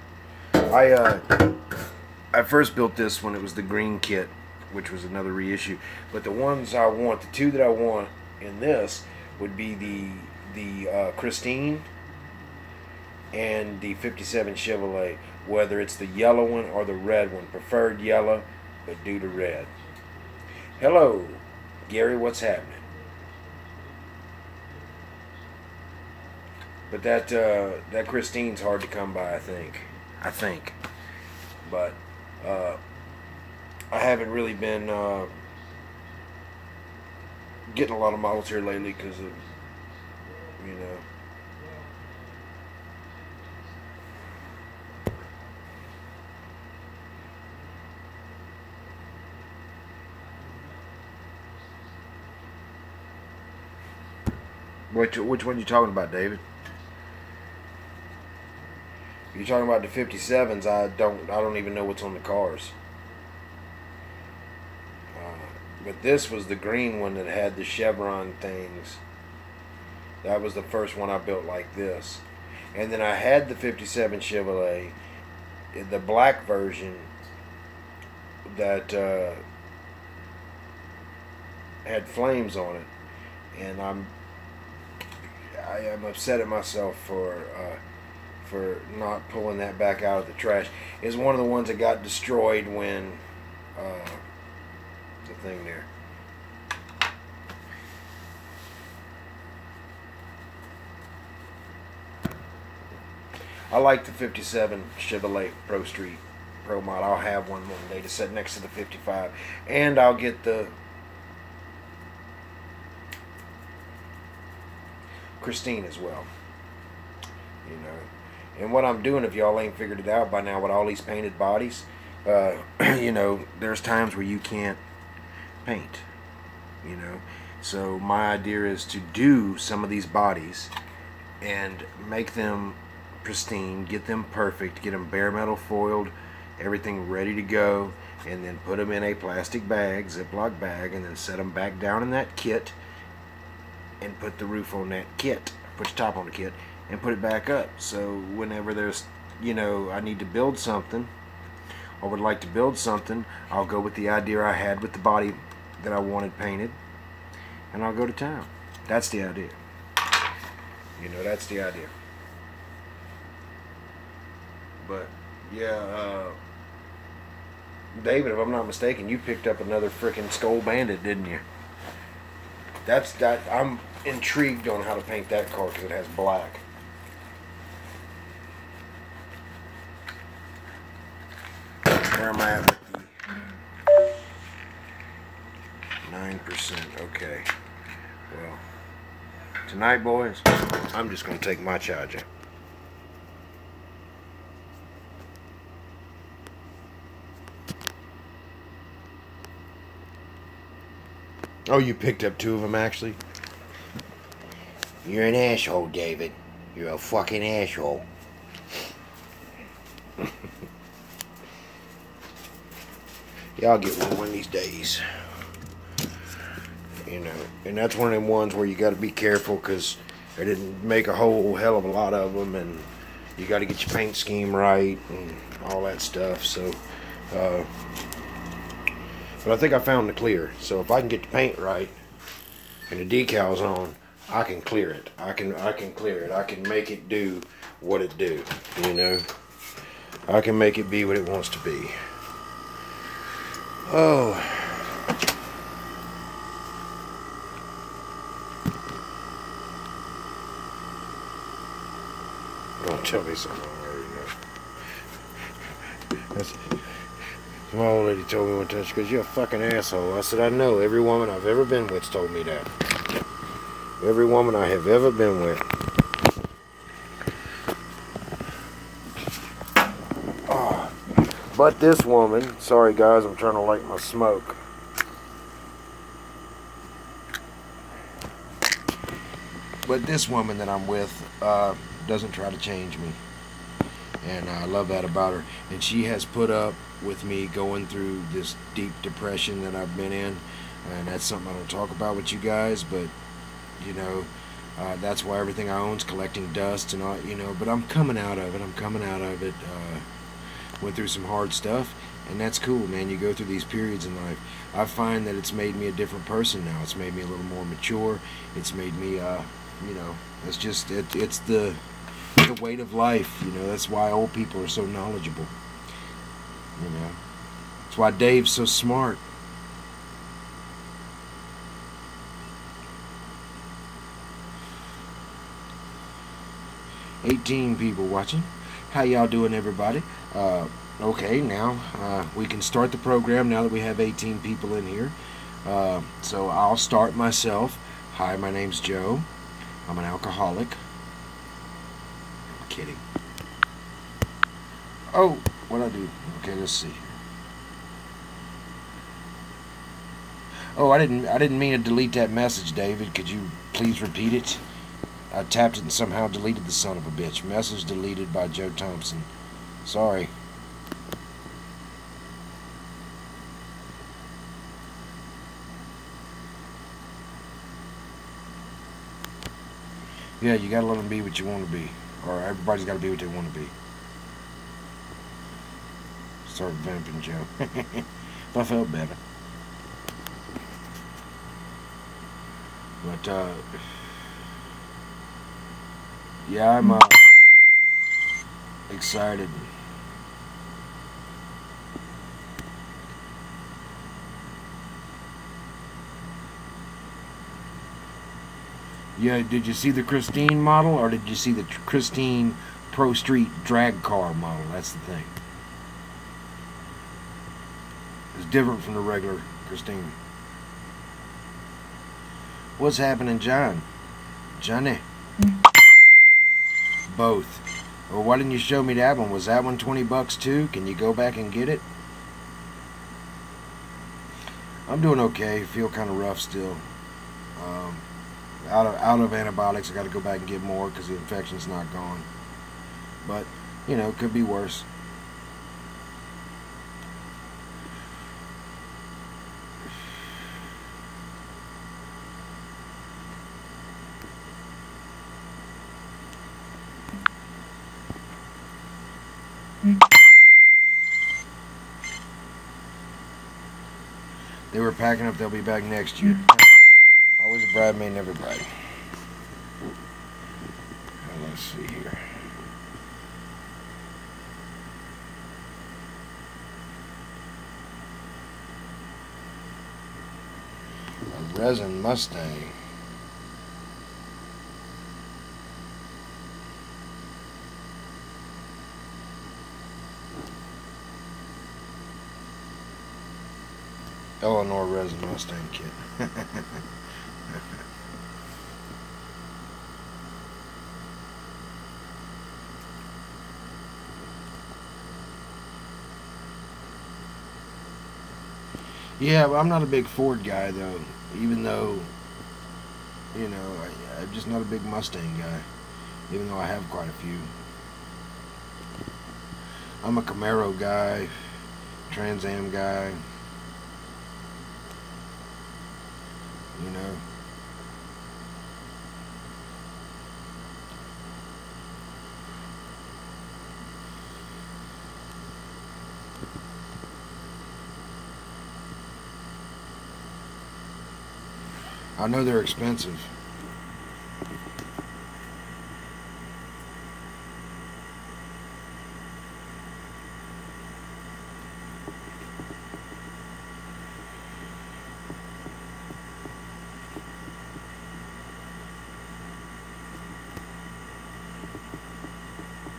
I first built this when it was the green kit, which was another reissue. But the ones I want, the two that I want in this, would be the Christine and the 57 Chevrolet. Whether it's the yellow one or the red one. Preferred yellow, but do the red. Hello, Gary, what's happening? But that Christine's hard to come by, I think. But I haven't really been getting a lot of models here lately because of, you know. Which one you talking about, David? You're talking about the 57s. I don't even know what's on the cars. But this was the green one that had the chevron things. That was the first one I built like this. And then I had the 57 Chevrolet, the black version that had flames on it, and I am upset at myself for not pulling that back out of the trash. It's one of the ones that got destroyed when the thing there. I like the 57 Chevrolet Pro Street Pro Mod. I'll have one day to set next to the 55, and I'll get the Christine as well. You know, and what I'm doing, if y'all ain't figured it out by now, with all these painted bodies, you know, there's times where you can't paint. You know, so my idea is to do some of these bodies and make them pristine, get them perfect, get them bare metal foiled, everything ready to go, and then put them in a plastic bag, Ziploc bag, and then set them back down in that kit and put the roof on that kit, put the top on the kit, and put it back up. So whenever there's, you know, I need to build something or would like to build something, I'll go with the idea I had with the body that I wanted painted, and I'll go to town. That's the idea. You know, that's the idea. But yeah, David, if I'm not mistaken, you picked up another freaking Skull Bandit, didn't you? I'm intrigued on how to paint that car because it has black. Where am I at with the 9%? Okay. Well, tonight, boys, I'm just going to take my charger. Oh, you picked up two of them, actually? You're an asshole, David. You're a fucking asshole. Yeah, I'll get one of these days. You know, and that's one of them ones where you got to be careful because they didn't make a whole hell of a lot of them, and you got to get your paint scheme right and all that stuff. So, but I think I found the clear. So if I can get the paint right and the decals on, I can clear it. I can clear it. I can make it do what it do. You know, I can make it be what it wants to be. Oh. Don't tell me something I already know. My old lady told me one time, she goes, "You're a fucking asshole." I said, "I know. Every woman I've ever been with told me that. Every woman I have ever been with." Oh. But this woman, sorry guys, I'm trying to light my smoke. But this woman that I'm with doesn't try to change me. And I love that about her. And she has put up with me going through this deep depression that I've been in. And that's something I don't talk about with you guys. But, you know, that's why everything I own is collecting dust and all, you know. But I'm coming out of it. Went through some hard stuff. And that's cool, man. You go through these periods in life. I find that it's made me a different person now. It's made me a little more mature. It's made me, you know, it's just, it's the weight of life, you know. That's why old people are so knowledgeable, you know. That's why Dave's so smart. $18 people watching. How y'all doing, everybody? Okay, now we can start the program now that we have 18 people in here. So I'll start myself. Hi, my name's Joe. I'm an alcoholic. I'm kidding. Oh, what'd I do? Okay, let's see. Oh, I didn't mean to delete that message, David. Could you please repeat it? I tapped it and somehow deleted the son of a bitch. Message deleted by Joe Thompson. Sorry. Yeah, you gotta let them be what you want to be. Or everybody's gotta be what they want to be. Start vamping, Joe. If I felt better. But, yeah, I'm, excited. Yeah, did you see the Christine model, or did you see the Christine Pro Street drag car model? That's the thing. It's different from the regular Christine. What's happening, John? Johnny? Both. Well, why didn't you show me that one? Was that one $20 too? Can you go back and get it? I'm doing okay. Feel kind of rough still. Out of antibiotics. I got to go back and get more because the infection's not gone. But, you know, it could be worse. They were packing up. They'll be back next year. Always a bridesmaid, never bride. Let's see here. A resin Mustang. Eleanor resin Mustang kit. Yeah, well, I'm not a big Ford guy though. Even though, you know, I'm just not a big Mustang guy. Even though I have quite a few. I'm a Camaro guy, Trans Am guy. You know. I know they're expensive.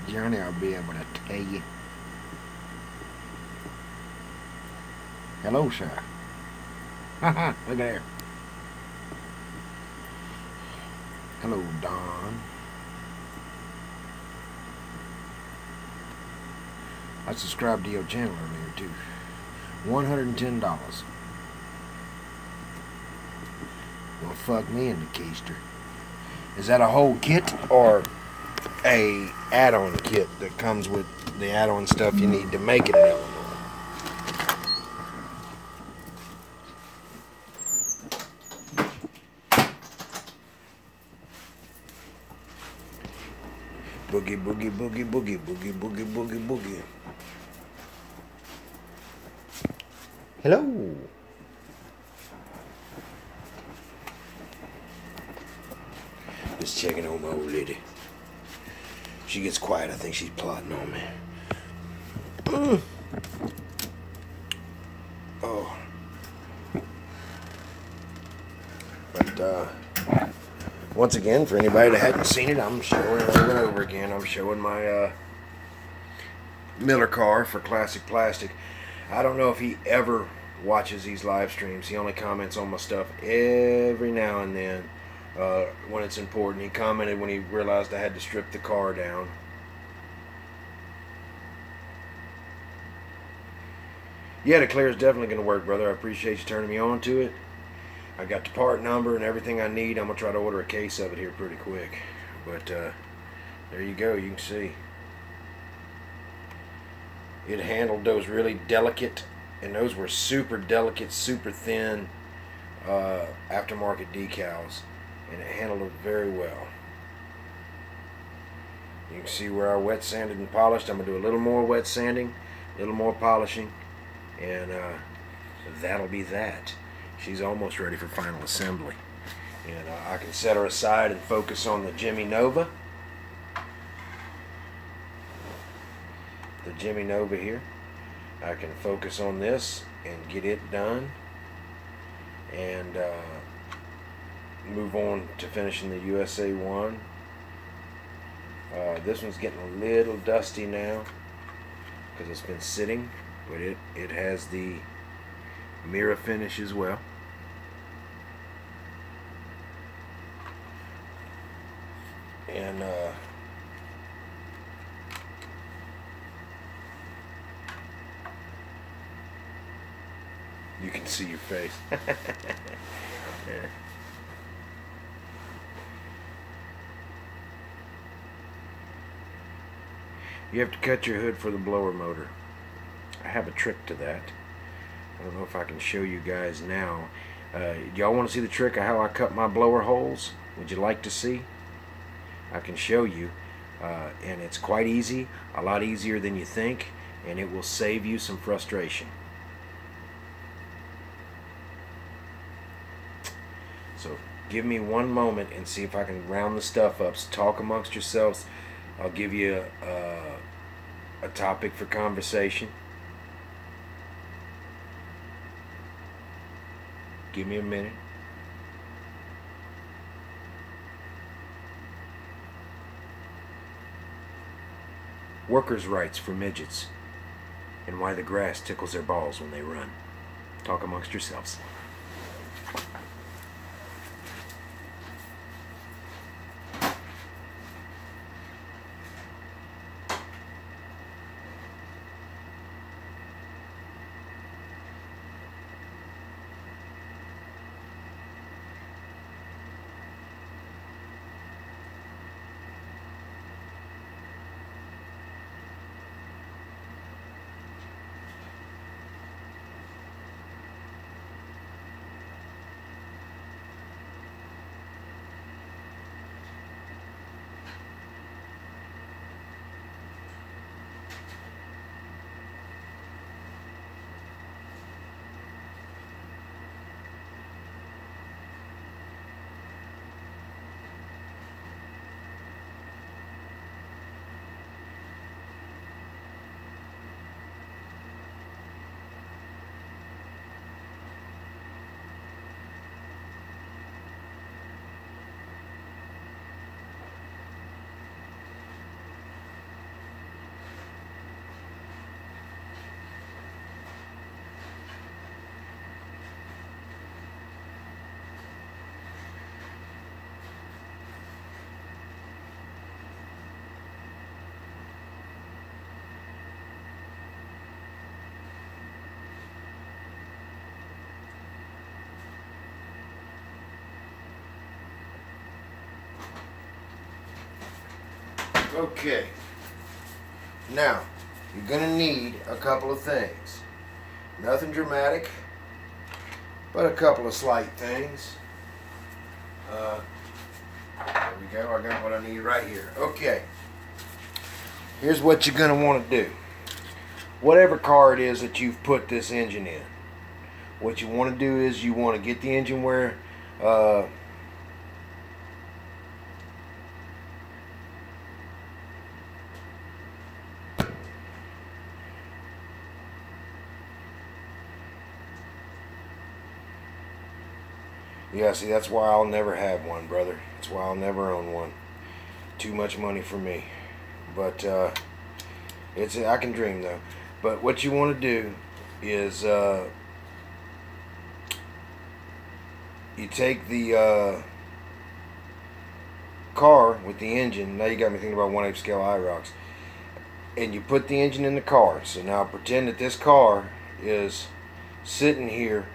Johnny, I'll be able to tell you. Hello, sir. Haha, look at there. Hello, Don. I subscribed to your channel earlier, too. $110. Well, fuck me in the keister. Is that a whole kit or a add-on kit that comes with the add-on stuff you need to make it in Illinois? Boogie, boogie, boogie, boogie, boogie, boogie, boogie, boogie. Hello. Just checking on my old lady. She gets quiet, I think she's plotting on me. Oh. But, once again, for anybody that hadn't seen it, I'm showing it over and over again. I'm showing my Miller car for Classic Plastic. I don't know if he ever watches these live streams. He only comments on my stuff every now and then when it's important. He commented when he realized I had to strip the car down. Yeah, the clear is definitely going to work, brother. I appreciate you turning me on to it. I got the part number and everything I need. I'm going to try to order a case of it here pretty quick. But there you go. You can see. It handled those really delicate, and those were super delicate, super thin aftermarket decals. And it handled it very well. You can see where I wet sanded and polished. I'm going to do a little more wet sanding, a little more polishing, and that'll be that. She's almost ready for final assembly. And I can set her aside and focus on the Jimmy Nova. The Jimmy Nova here. I can focus on this and get it done. And move on to finishing the USA 1. This one's getting a little dusty now because it's been sitting. But it has the mirror finish as well. And you can see your face. Yeah. You have to cut your hood for the blower motor. I have a trick to that. I don't know if I can show you guys now. Y'all want to see the trick of how I cut my blower holes? Would you like to see? I can show you. And it's quite easy, a lot easier than you think, and it will save you some frustration. So give me one moment and see if I can round the stuff up. So talk amongst yourselves. I'll give you a topic for conversation. Give me a minute. Workers' rights for midgets and why the grass tickles their balls when they run. Talk amongst yourselves. Okay. Now, you're going to need a couple of things. Nothing dramatic, but a couple of slight things. There we go. I got what I need right here. Okay. Here's what you're going to want to do. Whatever car it is that you've put this engine in, what you want to do is you want to get the engine where yeah, see, that's why I'll never have one, brother. That's why I'll never own one. Too much money for me. But I can dream though. But what you want to do is you take the car with the engine. Now you got me thinking about 1/8 scale IROCs. And you put the engine in the car. So now pretend that this car is sitting here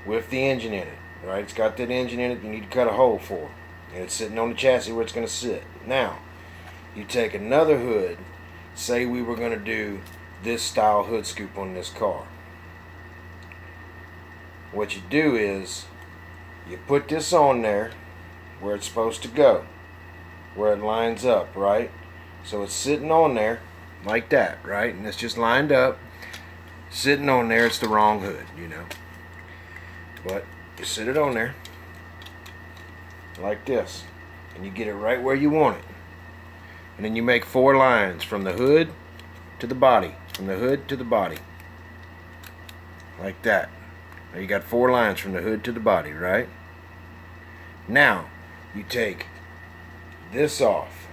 with the engine in it. Right? It's got that engine in it you need to cut a hole for. And it's sitting on the chassis where it's going to sit. Now, you take another hood. Say we were going to do this style hood scoop on this car. What you do is you put this on there where it's supposed to go, where it lines up, right? So it's sitting on there like that, right? And it's just lined up, sitting on there. It's the wrong hood, you know. But you sit it on there like this, and you get it right where you want it. And then you make 4 lines from the hood to the body, from the hood to the body, like that. Now you got 4 lines from the hood to the body, right? Now you take this off.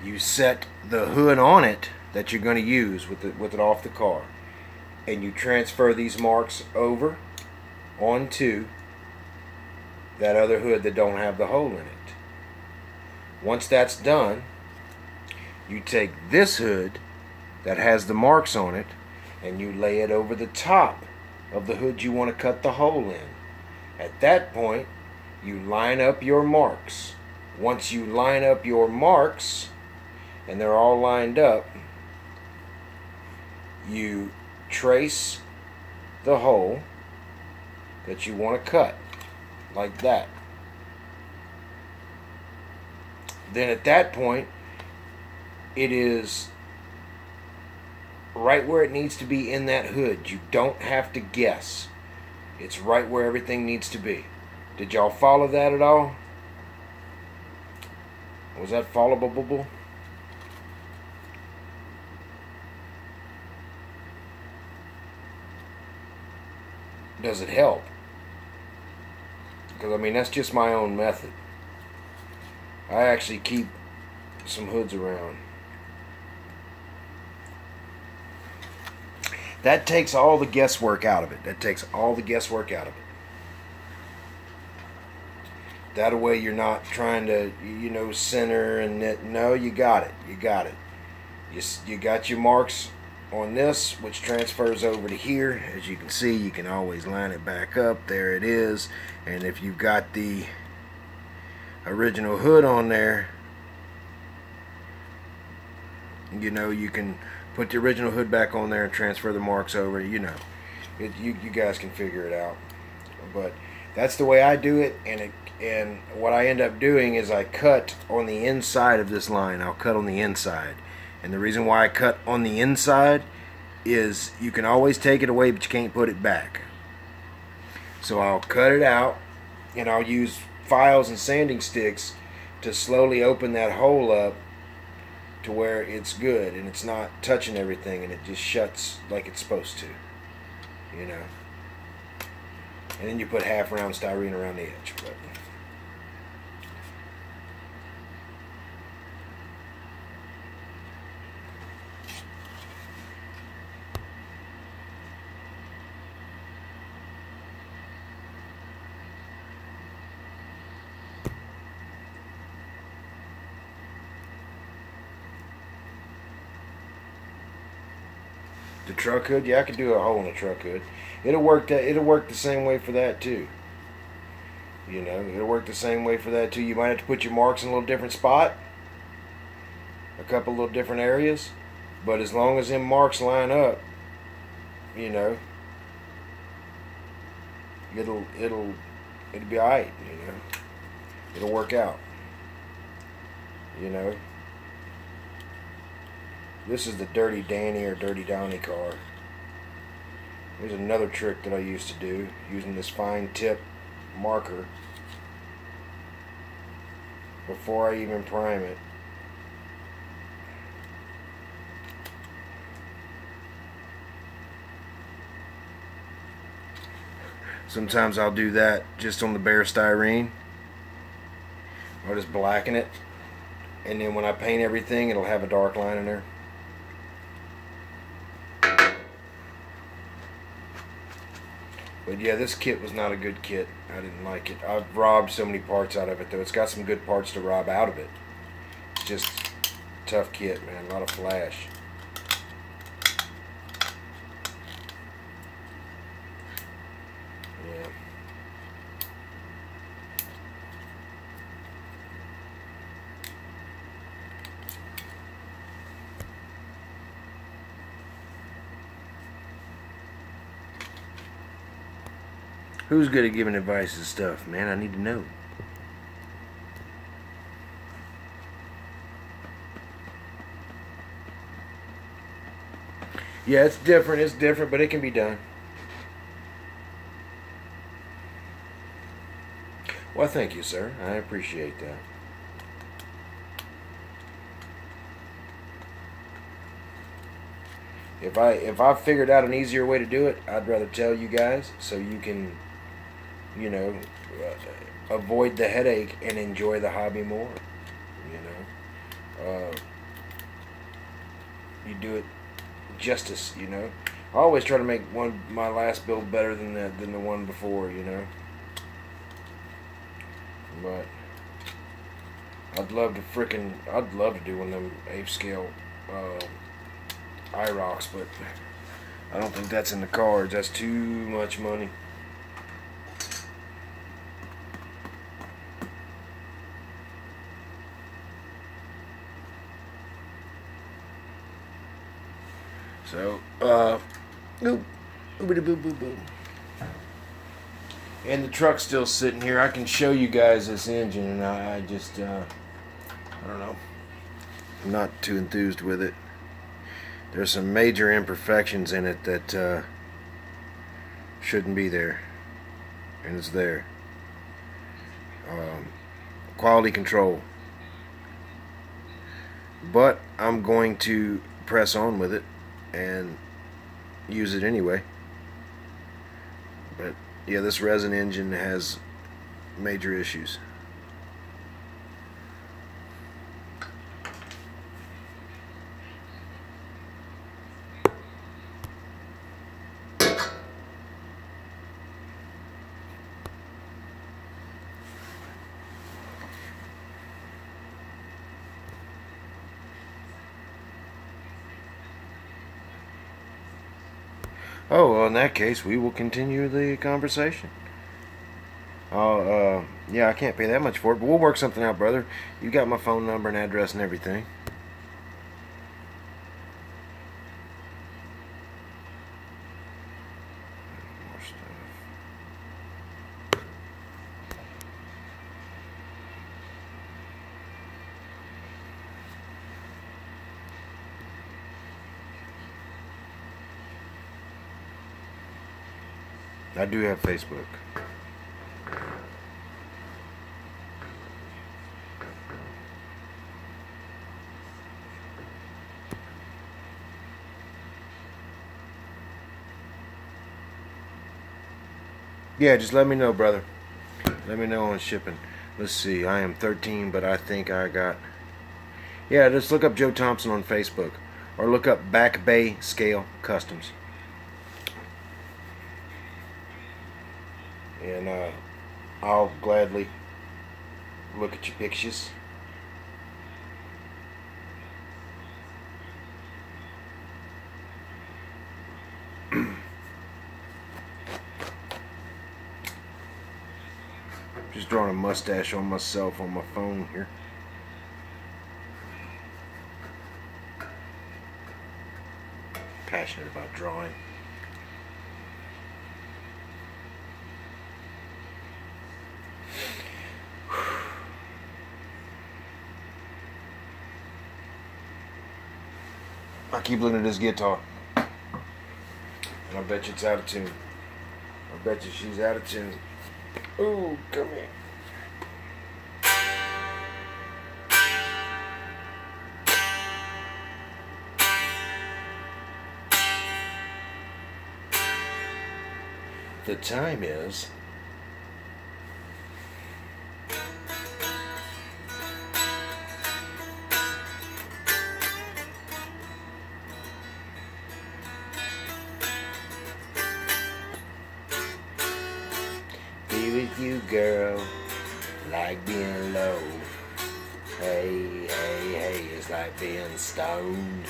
You set the hood on it that you're going to use with it off the car, and you transfer these marks over onto that other hood that don't have the hole in it. Once that's done, you take this hood that has the marks on it and you lay it over the top of the hood you want to cut the hole in. At that point, you line up your marks. Once you line up your marks and they're all lined up, you trace the hole that you want to cut, like that. Then at that point, it is right where it needs to be in that hood. You don't have to guess. It's right where everything needs to be. Did y'all follow that at all? Was that followable? Does it help? Because I mean, that's just my own method. I actually keep some hoods around. That takes all the guesswork out of it. That way you're not trying to, center and knit. No, you got it. You got your marks on this, which transfers over to here. As you can see, you can always line it back up. There it is. And if you've got the original hood on there, you can put the original hood back on there and transfer the marks over. You guys can figure it out. But that's the way I do it. And what I end up doing is I cut on the inside of this line. I'll cut on the inside. And the reason why I cut on the inside is you can always take it away, but you can't put it back. So I'll cut it out, and I'll use files and sanding sticks to slowly open that hole up to where it's good and it's not touching everything, and it just shuts like it's supposed to. And then you put half round styrene around the edge. But the truck hood, yeah, I could do a hole in the truck hood. It'll work the same way for that too. It'll work the same way for that too. You might have to put your marks in a little different spot. a couple little different areas, but as long as them marks line up, you know, it'll be alright, you know. It'll work out. You know. This is the Dirty Danny or Dirty Donnie car. There's another trick that I used to do using this fine tip marker before I even prime it. Sometimes I'll do that just on the bare styrene. I'll just blacken it, and then when I paint everything, it'll have a dark line in there. But yeah, this kit was not a good kit. I didn't like it. I've robbed so many parts out of it, though. It's got some good parts to rob out of it. It's just tough kit, man. A lot of flash. Yeah. Who's good at giving advice and stuff, man? I need to know. Yeah, it's different, but it can be done. Well, thank you, sir. I appreciate that. If I figured out an easier way to do it, I'd rather tell you guys so you can, you know, avoid the headache and enjoy the hobby more. You know, you do it justice. You know, I always try to make my last build better than the one before. You know, but I'd love to do one of them ape scale IROCs, but I don't think that's in the cards. That's too much money. So, and the truck's still sitting here. I can show you guys this engine, and I just, I don't know. I'm not too enthused with it. There's some major imperfections in it that shouldn't be there, and it's there. Quality control. But I'm going to press on with it and use it anyway. But yeah, this resin engine has major issues. Oh, well, in that case, we will continue the conversation. Yeah, I can't pay that much for it, but we'll work something out, brother. You got my phone number and address and everything. More stuff. I do have Facebook. Yeah, just let me know, brother. Let me know on shipping. Let's see, I am 13, but I think I got... Yeah, just look up Joe Thompson on Facebook. Or look up Back Bay Scale Customs. And I'll gladly look at your pictures. Just drawing a mustache on myself on my phone here. passionate about drawing. I keep looking at this guitar, and I bet you it's out of tune. I bet you she's out of tune. Ooh, come here. The time is be with you, girl, like being low. Hey, hey, hey, it's like being stoned.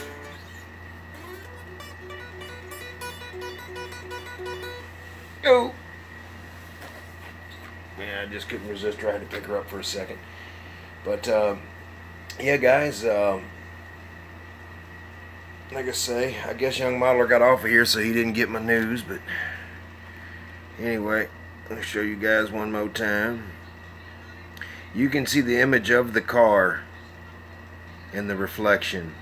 Oh! Yeah, I just couldn't resist trying to pick her up for a second. But, yeah, guys, like I say, I guess Young Modeler got off of here so he didn't get my news, but anyway, I'll show you guys one more time. You can see the image of the car in the reflection.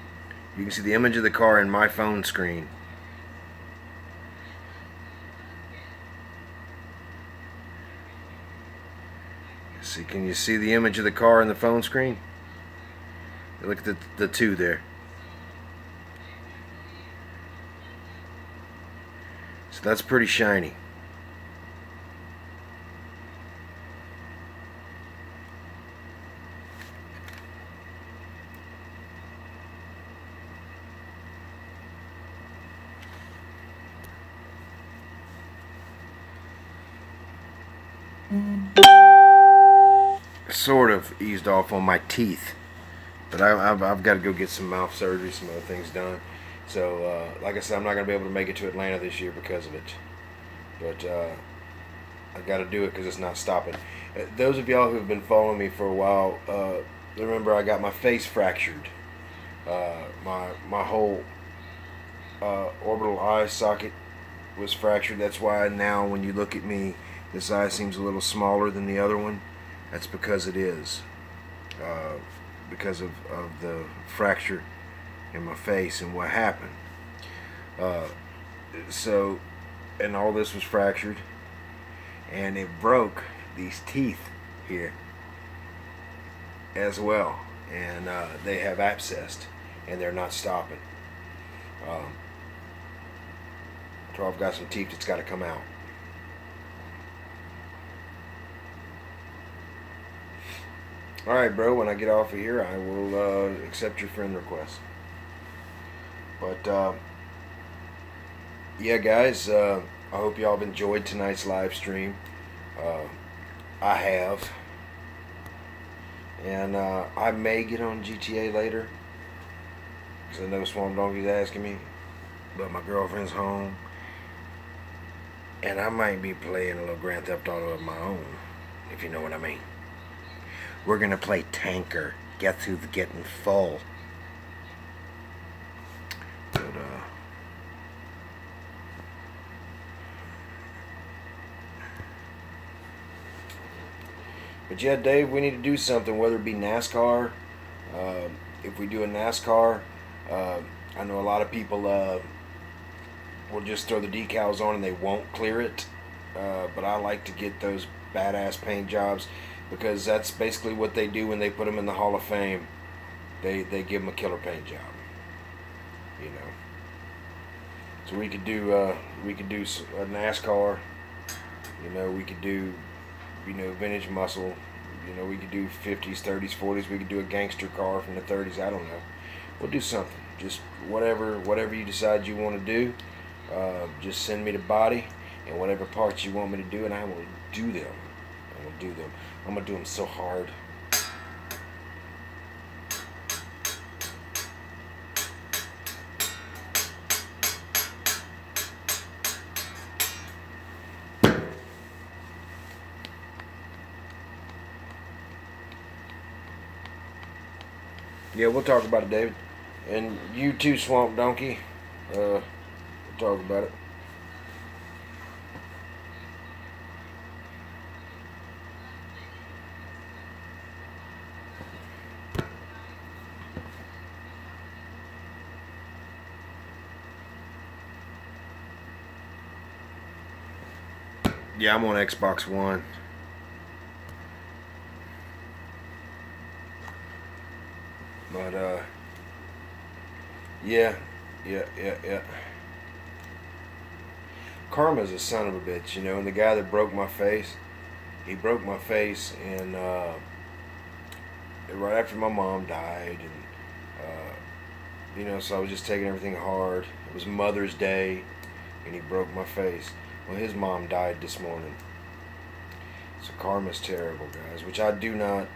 You can see the image of the car in my phone screen. See, can you see the image of the car in the phone screen? Look at the two there. So that's pretty shiny. Sort of eased off on my teeth, but I've got to go get some mouth surgery, some other things done. So, like I said, I'm not going to be able to make it to Atlanta this year because of it. But I got to do it because it's not stopping. Those of y'all who have been following me for a while, remember I got my face fractured. My whole orbital eye socket was fractured. That's why now when you look at me, this eye seems a little smaller than the other one. That's because it is. Because of the fracture in my face and what happened. So, and all this was fractured. And it broke these teeth here as well. And they have abscessed. And they're not stopping. So I've got some teeth that's got to come out. Alright, bro, when I get off of here, I will accept your friend request. But, yeah, guys, I hope y'all have enjoyed tonight's live stream. I have. And I may get on GTA later. Because I know Swamp Donkey's asking me. But my girlfriend's home. And I might be playing a little Grand Theft Auto of my own. If you know what I mean. We're going to play Tanker. Get through the getting full. But yeah, Dave, we need to do something, whether it be NASCAR. If we do a NASCAR, I know a lot of people will just throw the decals on and they won't clear it. But I like to get those badass paint jobs. Because that's basically what they do when they put them in the Hall of Fame. They give them a killer paint job, you know. So we could do a NASCAR, you know. We could do, you know, vintage muscle, you know. We could do 50s, 30s, 40s. We could do a gangster car from the 30s. I don't know. We'll do something. Just whatever you decide you want to do. Just send me the body and whatever parts you want me to do, and I will do them. I will do them. I'm going to do them so hard. Yeah, we'll talk about it, David. And you too, Swamp Donkey. We'll talk about it. Yeah, I'm on Xbox One. But yeah, yeah. Karma's a son of a bitch, you know. And the guy that broke my face, he broke my face, and right after my mom died, and you know, so I was just taking everything hard. It was Mother's Day, and he broke my face. Well, his mom died this morning. So karma's terrible, guys. Which I do not.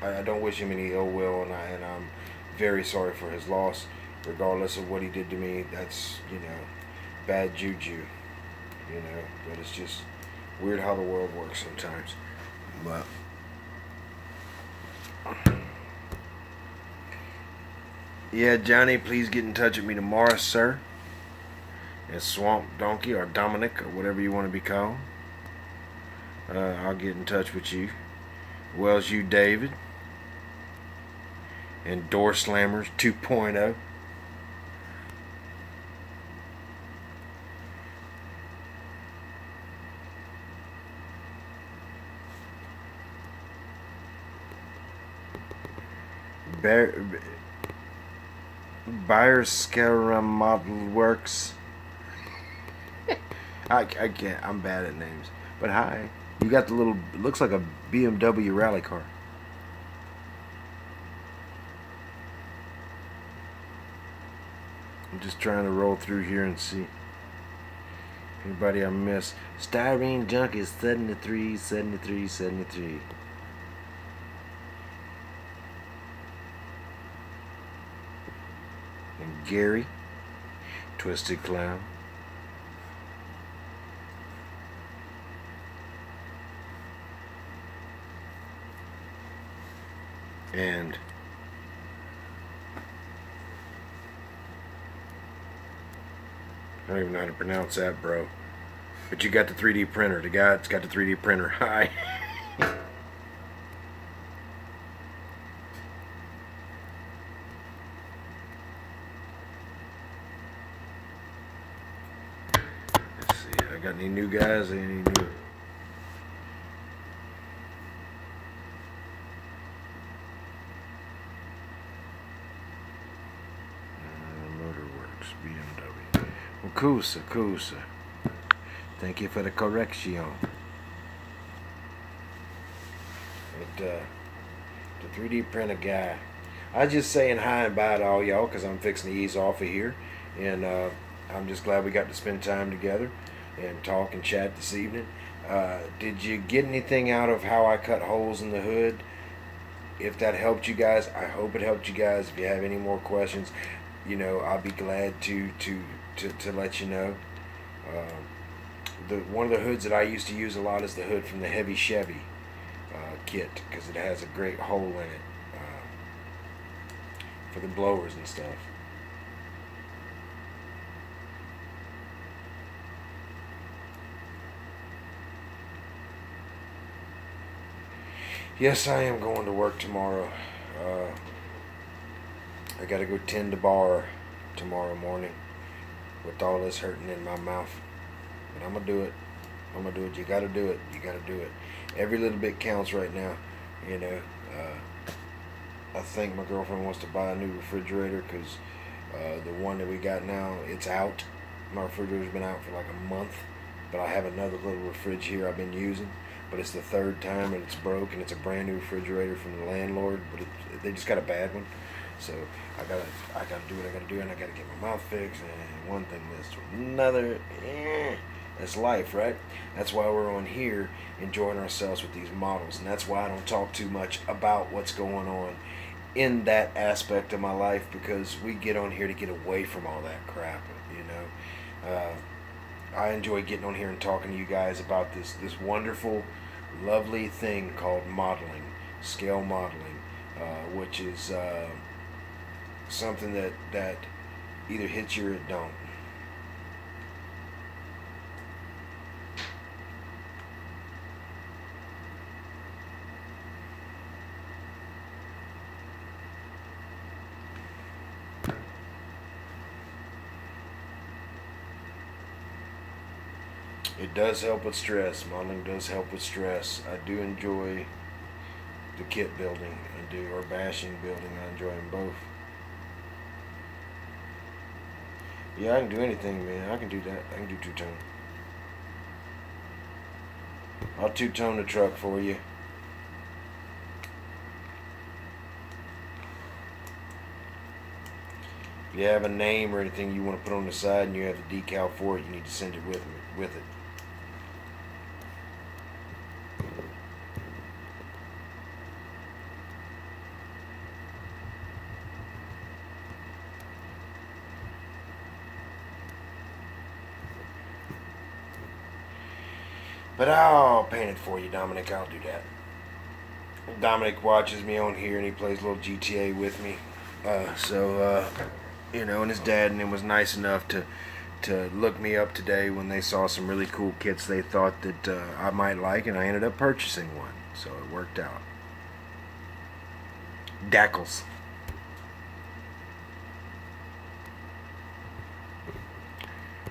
I don't wish him any ill will, and I'm very sorry for his loss. Regardless of what he did to me, that's, you know, bad juju. You know, but it's just weird how the world works sometimes. But yeah, Johnny, please get in touch with me tomorrow, sir. It's Swamp Donkey or Dominic or whatever you want to be called. I'll get in touch with you. Well as you, David. And Door Slammers 2.0. Buyer Scale Model Works. I can't. I'm bad at names. But hi. You got the little. It looks like a BMW rally car. I'm just trying to roll through here and see. Anybody I miss? Styrene Junk is 73, 73, 73. And Gary. Twisted Clown. And I don't even know how to pronounce that, bro. But you got the 3D printer. The guy that's got the 3D printer. Hi. Let's see. I got any new guys? Any new? Motorworks, BMW. Well, Kusa. Thank you for the correction. But, the 3D printer guy. I just saying hi and bye to all y'all because I'm fixing to ease off of here. And I'm just glad we got to spend time together and talk and chat this evening. Did you get anything out of how I cut holes in the hood? If that helped you guys, I hope it helped you guys. If you have any more questions, you know, I'll be glad to let you know. One of the hoods that I used to use a lot is the hood from the Heavy Chevy kit because it has a great hole in it for the blowers and stuff. Yes, I am going to work tomorrow. I gotta go tend the bar tomorrow morning with all this hurting in my mouth. But I'm gonna do it. You gotta do it. Every little bit counts right now. You know, I think my girlfriend wants to buy a new refrigerator because the one that we got now, it's out. My refrigerator's been out for like a month, but I have another little fridge here I've been using. But it's the third time and it's broke, and it's a brand new refrigerator from the landlord, but they just got a bad one. So I gotta do what I gotta do, and I gotta get my mouth fixed, and one thing leads to another. That's life, right? That's why we're on here enjoying ourselves with these models, and that's why I don't talk too much about what's going on in that aspect of my life, because we get on here to get away from all that crap, you know. I enjoy getting on here and talking to you guys about this wonderful, lovely thing called modeling, scale modeling, which is something that either hits you or it don't. It does help with stress. Modeling does help with stress. I do enjoy the kit building. I do, or bashing building. I enjoy them both. Yeah, I can do anything, man. I can do that. I can do two-tone. I'll two-tone the truck for you. If you have a name or anything you want to put on the side and you have the decal for it, you need to send it with it. But I'll paint it for you, Dominic. I'll do that. Dominic watches me on here and he plays a little GTA with me. You know, and his dad and him was nice enough to look me up today when they saw some really cool kits they thought that I might like, and I ended up purchasing one. So it worked out. Dackles.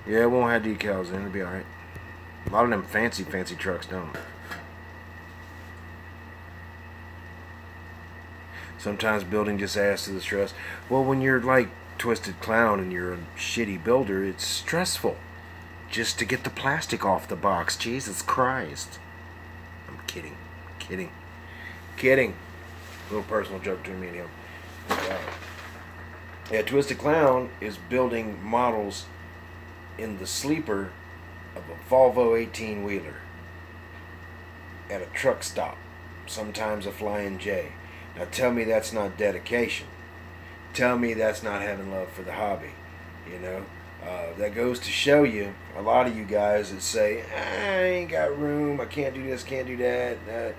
Yeah, it won't have decals in. It'll be alright. A lot of them fancy trucks don't. Sometimes building just adds to the stress. Well, when you're like Twisted Clown and you're a shitty builder, it's stressful just to get the plastic off the box. Jesus Christ. I'm kidding. Kidding. Little personal joke between me and him. Yeah, Twisted Clown is building models in the sleeper of a Volvo 18-wheeler at a truck stop, sometimes a Flying J. Now tell me that's not dedication. Tell me that's not having love for the hobby. You know, that goes to show you, a lot of you guys that say, I ain't got room, I can't do this, can't do that.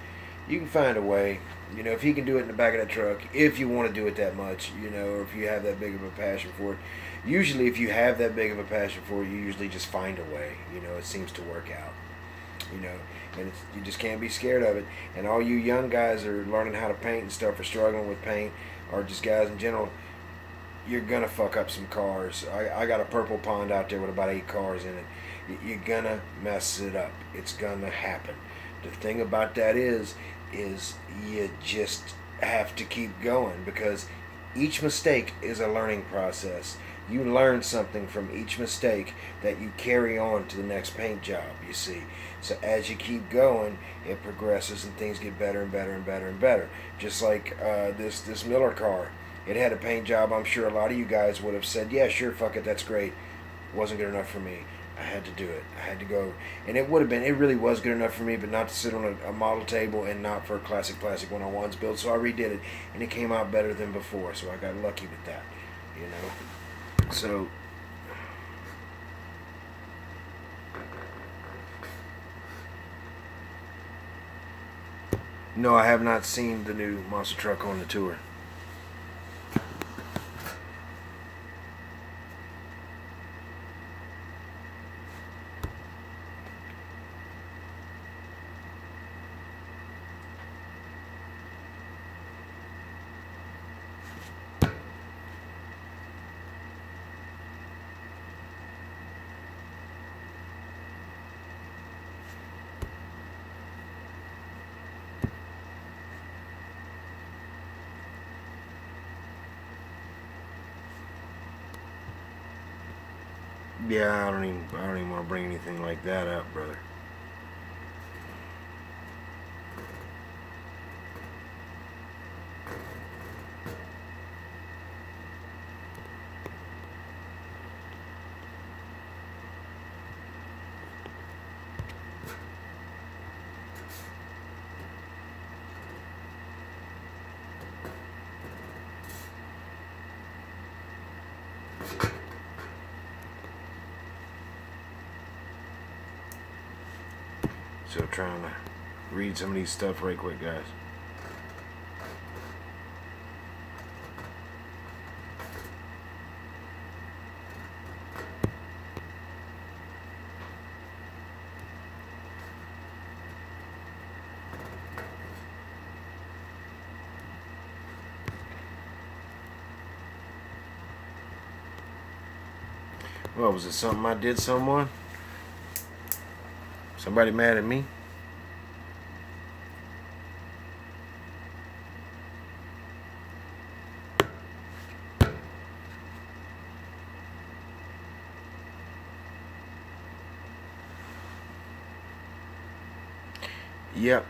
You can find a way. You know, if he can do it in the back of that truck, if you want to do it that much, you know, or if you have that big of a passion for it. Usually if you have that big of a passion for it, you usually just find a way. You know, it seems to work out. You know, and you just can't be scared of it. And all you young guys are learning how to paint and stuff, or struggling with paint, or just guys in general, you're gonna fuck up some cars. I got a purple pond out there with about 8 cars in it. You're gonna mess it up. It's gonna happen. The thing about that is you just have to keep going, because each mistake is a learning process. You learn something from each mistake that you carry on to the next paint job, you see. So as you keep going, it progresses and things get better and better and better and better. Just like this Miller car. It had a paint job. I'm sure a lot of you guys would have said, yeah, sure, fuck it, that's great. Wasn't good enough for me. I had to do it. I had to go. And it would have been, it really was good enough for me, but not to sit on a model table and not for a classic Plastic 101's build. So I redid it, and it came out better than before. So I got lucky with that, you know. So, no, I have not seen the new monster truck on the tour. Yeah, I don't even want to bring anything like that up, brother. So trying to read some of these stuff right quick, guys. What was it? Something I did someone? Somebody mad at me? Yep.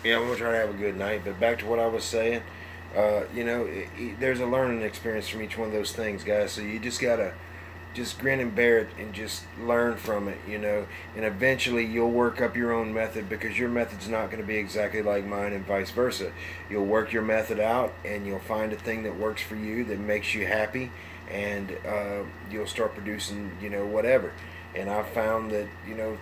Yeah, I'm gonna try to have a good night. But back to what I was saying. There's a learning experience from each one of those things, guys. So you just gotta just grin and bear it and just learn from it, and eventually you'll work up your own method, because your method's not going to be exactly like mine and vice versa. You'll work your method out and you'll find a thing that works for you, that makes you happy, and you'll start producing, whatever. And I found that,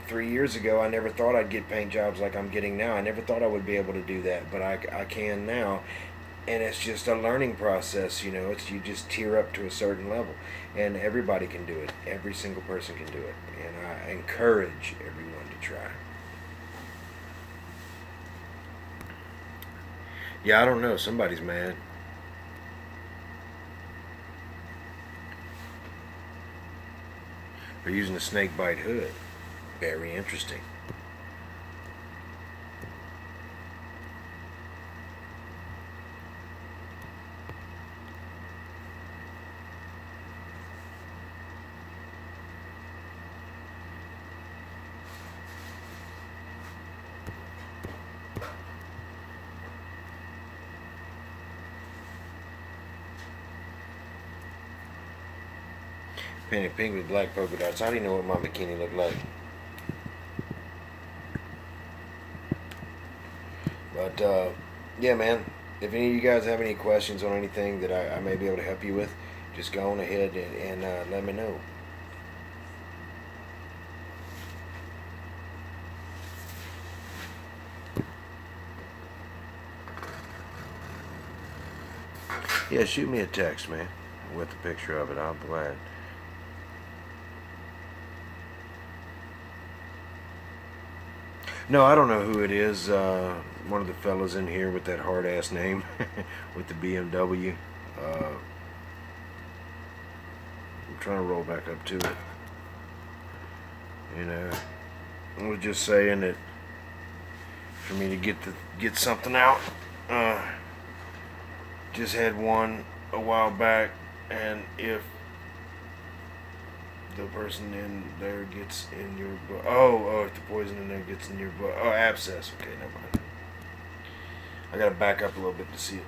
3 years ago, I never thought I'd get paint jobs like I'm getting now. I never thought I would be able to do that, but I can now. And it's just a learning process, it's, you just tier up to a certain level, and everybody can do it. Every single person can do it, and I encourage everyone to try. Yeah, I don't know, somebody's mad. They're using a snake bite hood. Very interesting. Painted pink with black polka dots. I didn't know what my bikini looked like. But, yeah, man. If any of you guys have any questions on anything that I may be able to help you with, just go on ahead and let me know. Yeah, shoot me a text, man, with a picture of it. I'll be glad. No, I don't know who it is. One of the fellas in here with that hard ass name with the BMW. I'm trying to roll back up to it. I was just saying that for me to get something out. Just had one a while back, and if the person in there gets in your butt. If the poison in there gets in your butt. Oh, abscess. Okay, never mind. I gotta back up a little bit to see it.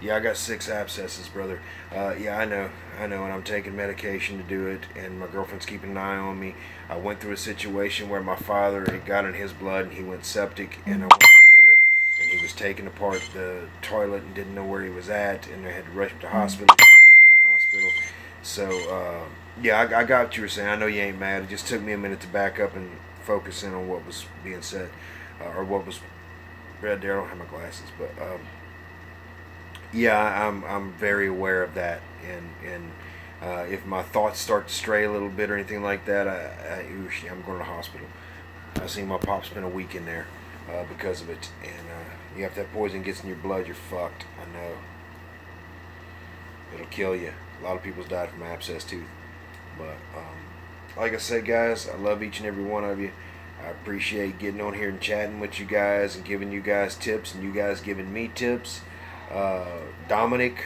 Yeah, I got 6 abscesses, brother. Yeah, I know, and I'm taking medication to do it, and my girlfriend's keeping an eye on me. I went through a situation where my father, it got in his blood, and he went septic, and I went over there, and he was taking apart the toilet and didn't know where he was at, and they had to rush him to the hospital. He was a week in the hospital. So, yeah, I got what you were saying. I know you ain't mad. It just took me a minute to back up and focus in on what was being said, or what was read there. I don't have my glasses, but yeah, I'm very aware of that. And if my thoughts start to stray a little bit or anything like that, I'm going to the hospital. I seen my pop spend a week in there because of it. And if that poison gets in your blood, you're fucked. I know. It'll kill you. A lot of people's died from abscess tooth. But like I said, guys, I love each and every one of you. I appreciate getting on here and chatting with you guys and giving you guys tips, and you guys giving me tips. Dominic,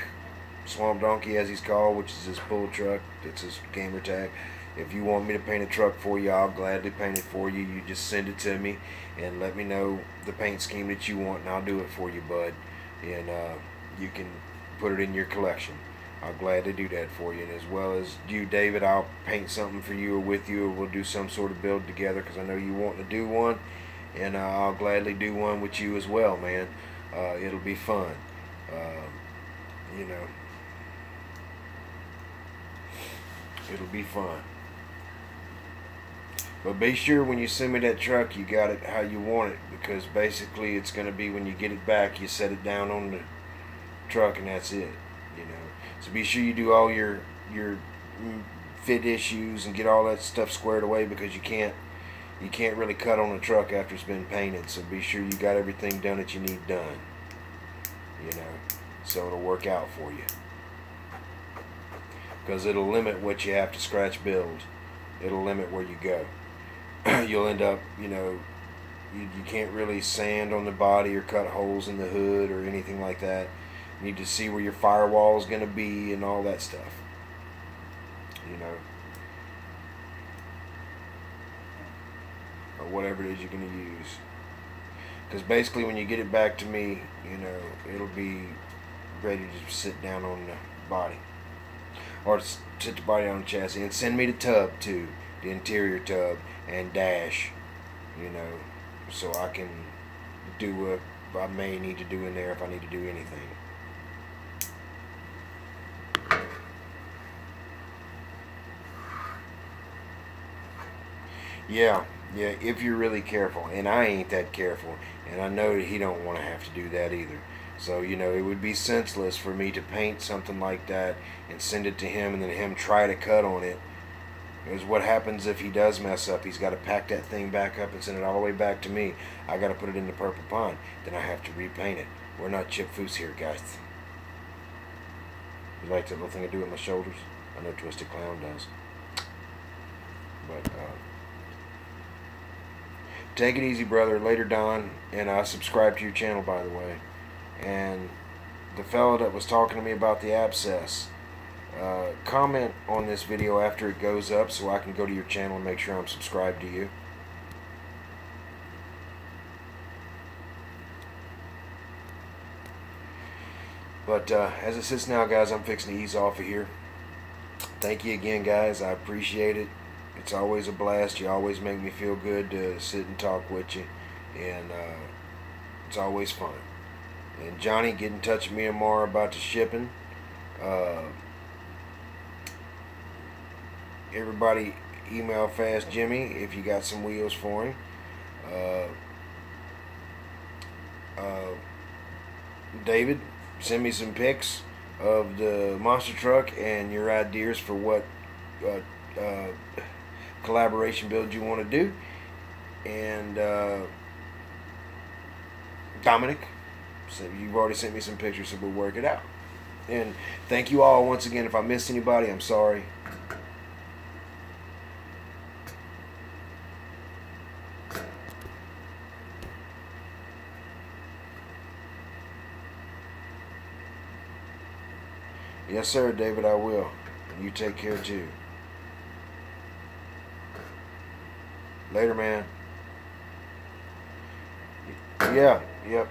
Swamp Donkey as he's called, which is his pull truck, it's his gamer tag. If you want me to paint a truck for you, I'll gladly paint it for you. You just send it to me and let me know the paint scheme that you want, and I'll do it for you, bud. And you can put it in your collection. I'll gladly do that for you. And as well as you, David, I'll paint something for you or with you, or we'll do some sort of build together, because I know you want to do one, and I'll gladly do one with you as well, man. It'll be fun. It'll be fun. But be sure when you send me that truck, you got it how you want it, because basically it's going to be when you get it back, you set it down on the truck and that's it. So be sure you do all your fit issues and get all that stuff squared away, because you can't really cut on the truck after it's been painted. So be sure you got everything done that you need done. So it'll work out for you. because it'll limit what you have to scratch build. It'll limit where you go. You'll end up, you can't really sand on the body or cut holes in the hood or anything like that. You need to see where your firewall is going to be and all that stuff. Or whatever it is you're going to use. Because basically when you get it back to me, it'll be ready to sit down on the body. Or sit the body on the chassis. And send me the tub too. The interior tub and dash. So I can do what I may need to do in there if I need to do anything. Yeah, if you're really careful. And I ain't that careful. And I know that he don't want to have to do that either. So, it would be senseless for me to paint something like that and send it to him and then him try to cut on it. Because what happens if he does mess up? He's got to pack that thing back up and send it all the way back to me. I got to put it in the purple pond. Then I have to repaint it. We're not Chip Foose here, guys. You like that little thing I do with my shoulders? I know Twisted Clown does. But, take it easy, brother. Later, Don. And I subscribe to your channel, by the way. And the fellow that was talking to me about the abscess, comment on this video after it goes up so I can go to your channel and make sure I'm subscribed to you. But as it sits now, guys, I'm fixing to ease off of here. Thank you again, guys. I appreciate it. It's always a blast. You always make me feel good to sit and talk with you. And it's always fun. And Johnny, get in touch with me tomorrow about the shipping. Everybody email Fast Jimmy if you got some wheels for him. David, send me some pics of the monster truck and your ideas for what collaboration build you want to do. And Dominic, so you've already sent me some pictures, so we'll work it out. And thank you all once again. If I missed anybody, I'm sorry. Yes, sir, David, I will. And you take care, too. Later, man. Yeah, yep.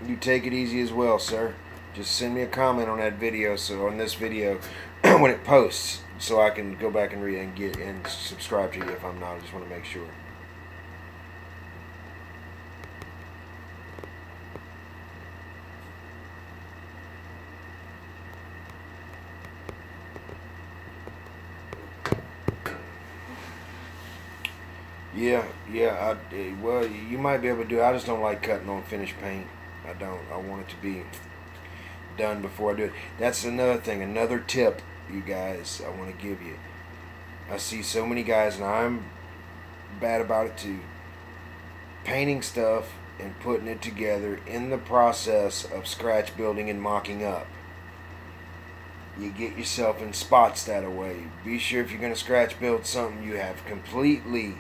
You take it easy as well, sir. Just send me a comment on that video, so on this video, when it posts, so I can go back and read and get and subscribe to you if I'm not. I just want to make sure. Yeah. Well, you might be able to do it. I just don't like cutting on finished paint. I don't. I want it to be done before I do it. That's another thing. Another tip, you guys, I want to give you. I see so many guys, and I'm bad about it too, painting stuff and putting it together in the process of scratch building and mocking up. You get yourself in spots that way. Be sure if you're going to scratch build something, you have completely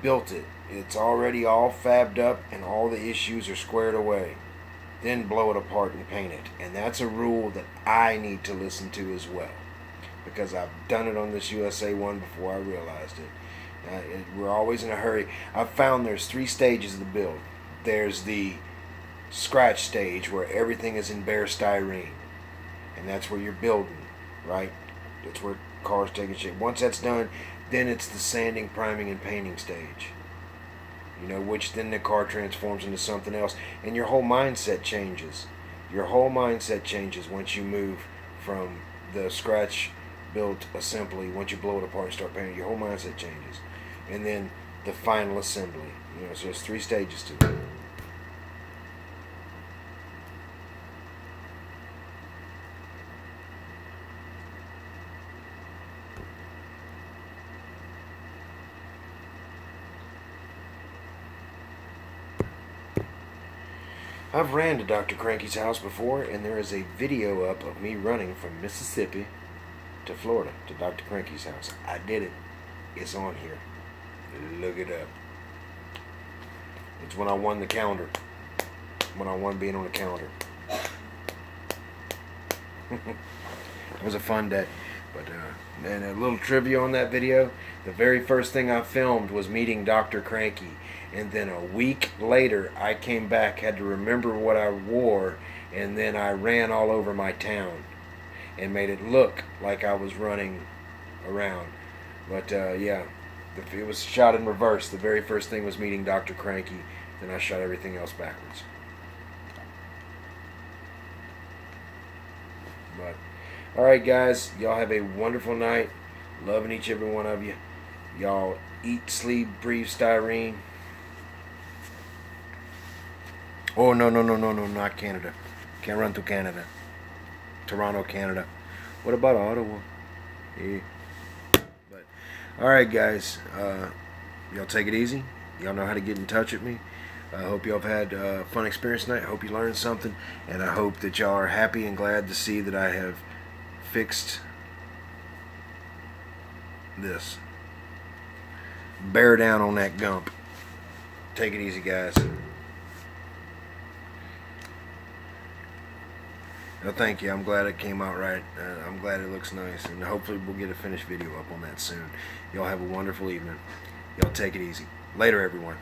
built it. It's already all fabbed up and all the issues are squared away. Then blow it apart and paint it. And that's a rule that I need to listen to as well, because I've done it on this USA one before I realized it. We're always in a hurry. I've found there's 3 stages of the build. There's the scratch stage where everything is in bare styrene, and that's where you're building, right? That's where cars taking shape. Once that's done, then it's the sanding, priming, and painting stage. Which then the car transforms into something else, and your whole mindset changes. Your whole mindset changes once you move from the scratch built assembly. Once you blow it apart and start painting, your whole mindset changes, and then the final assembly. So there's 3 stages to it. I've ran to Dr. Cranky's house before, and there is a video up of me running from Mississippi to Florida, to Dr. Cranky's house. I did it. It's on here. Look it up. It's when I won the calendar. When I won being on the calendar. It was a fun day. But and a little trivia on that video. The very first thing I filmed was meeting Dr. Cranky. And then a week later, I came back, had to remember what I wore, and then I ran all over my town and made it look like I was running around. But yeah, it was shot in reverse. The very first thing was meeting Dr. Cranky, then I shot everything else backwards. But alright guys, y'all have a wonderful night. Loving each every one of you. Y'all eat, sleep, breathe styrene. Oh, no, not Canada. Can't run through Canada. Toronto, Canada. What about Ottawa? Yeah. But, alright guys, y'all take it easy. Y'all know how to get in touch with me. I hope y'all have had a fun experience tonight. I hope you learned something. And I hope that y'all are happy and glad to see that I have fixed this. Bear down on that gump. Take it easy, guys. No, thank you. I'm glad it came out right. I'm glad it looks nice. And hopefully we'll get a finished video up on that soon. Y'all have a wonderful evening. Y'all take it easy. Later, everyone.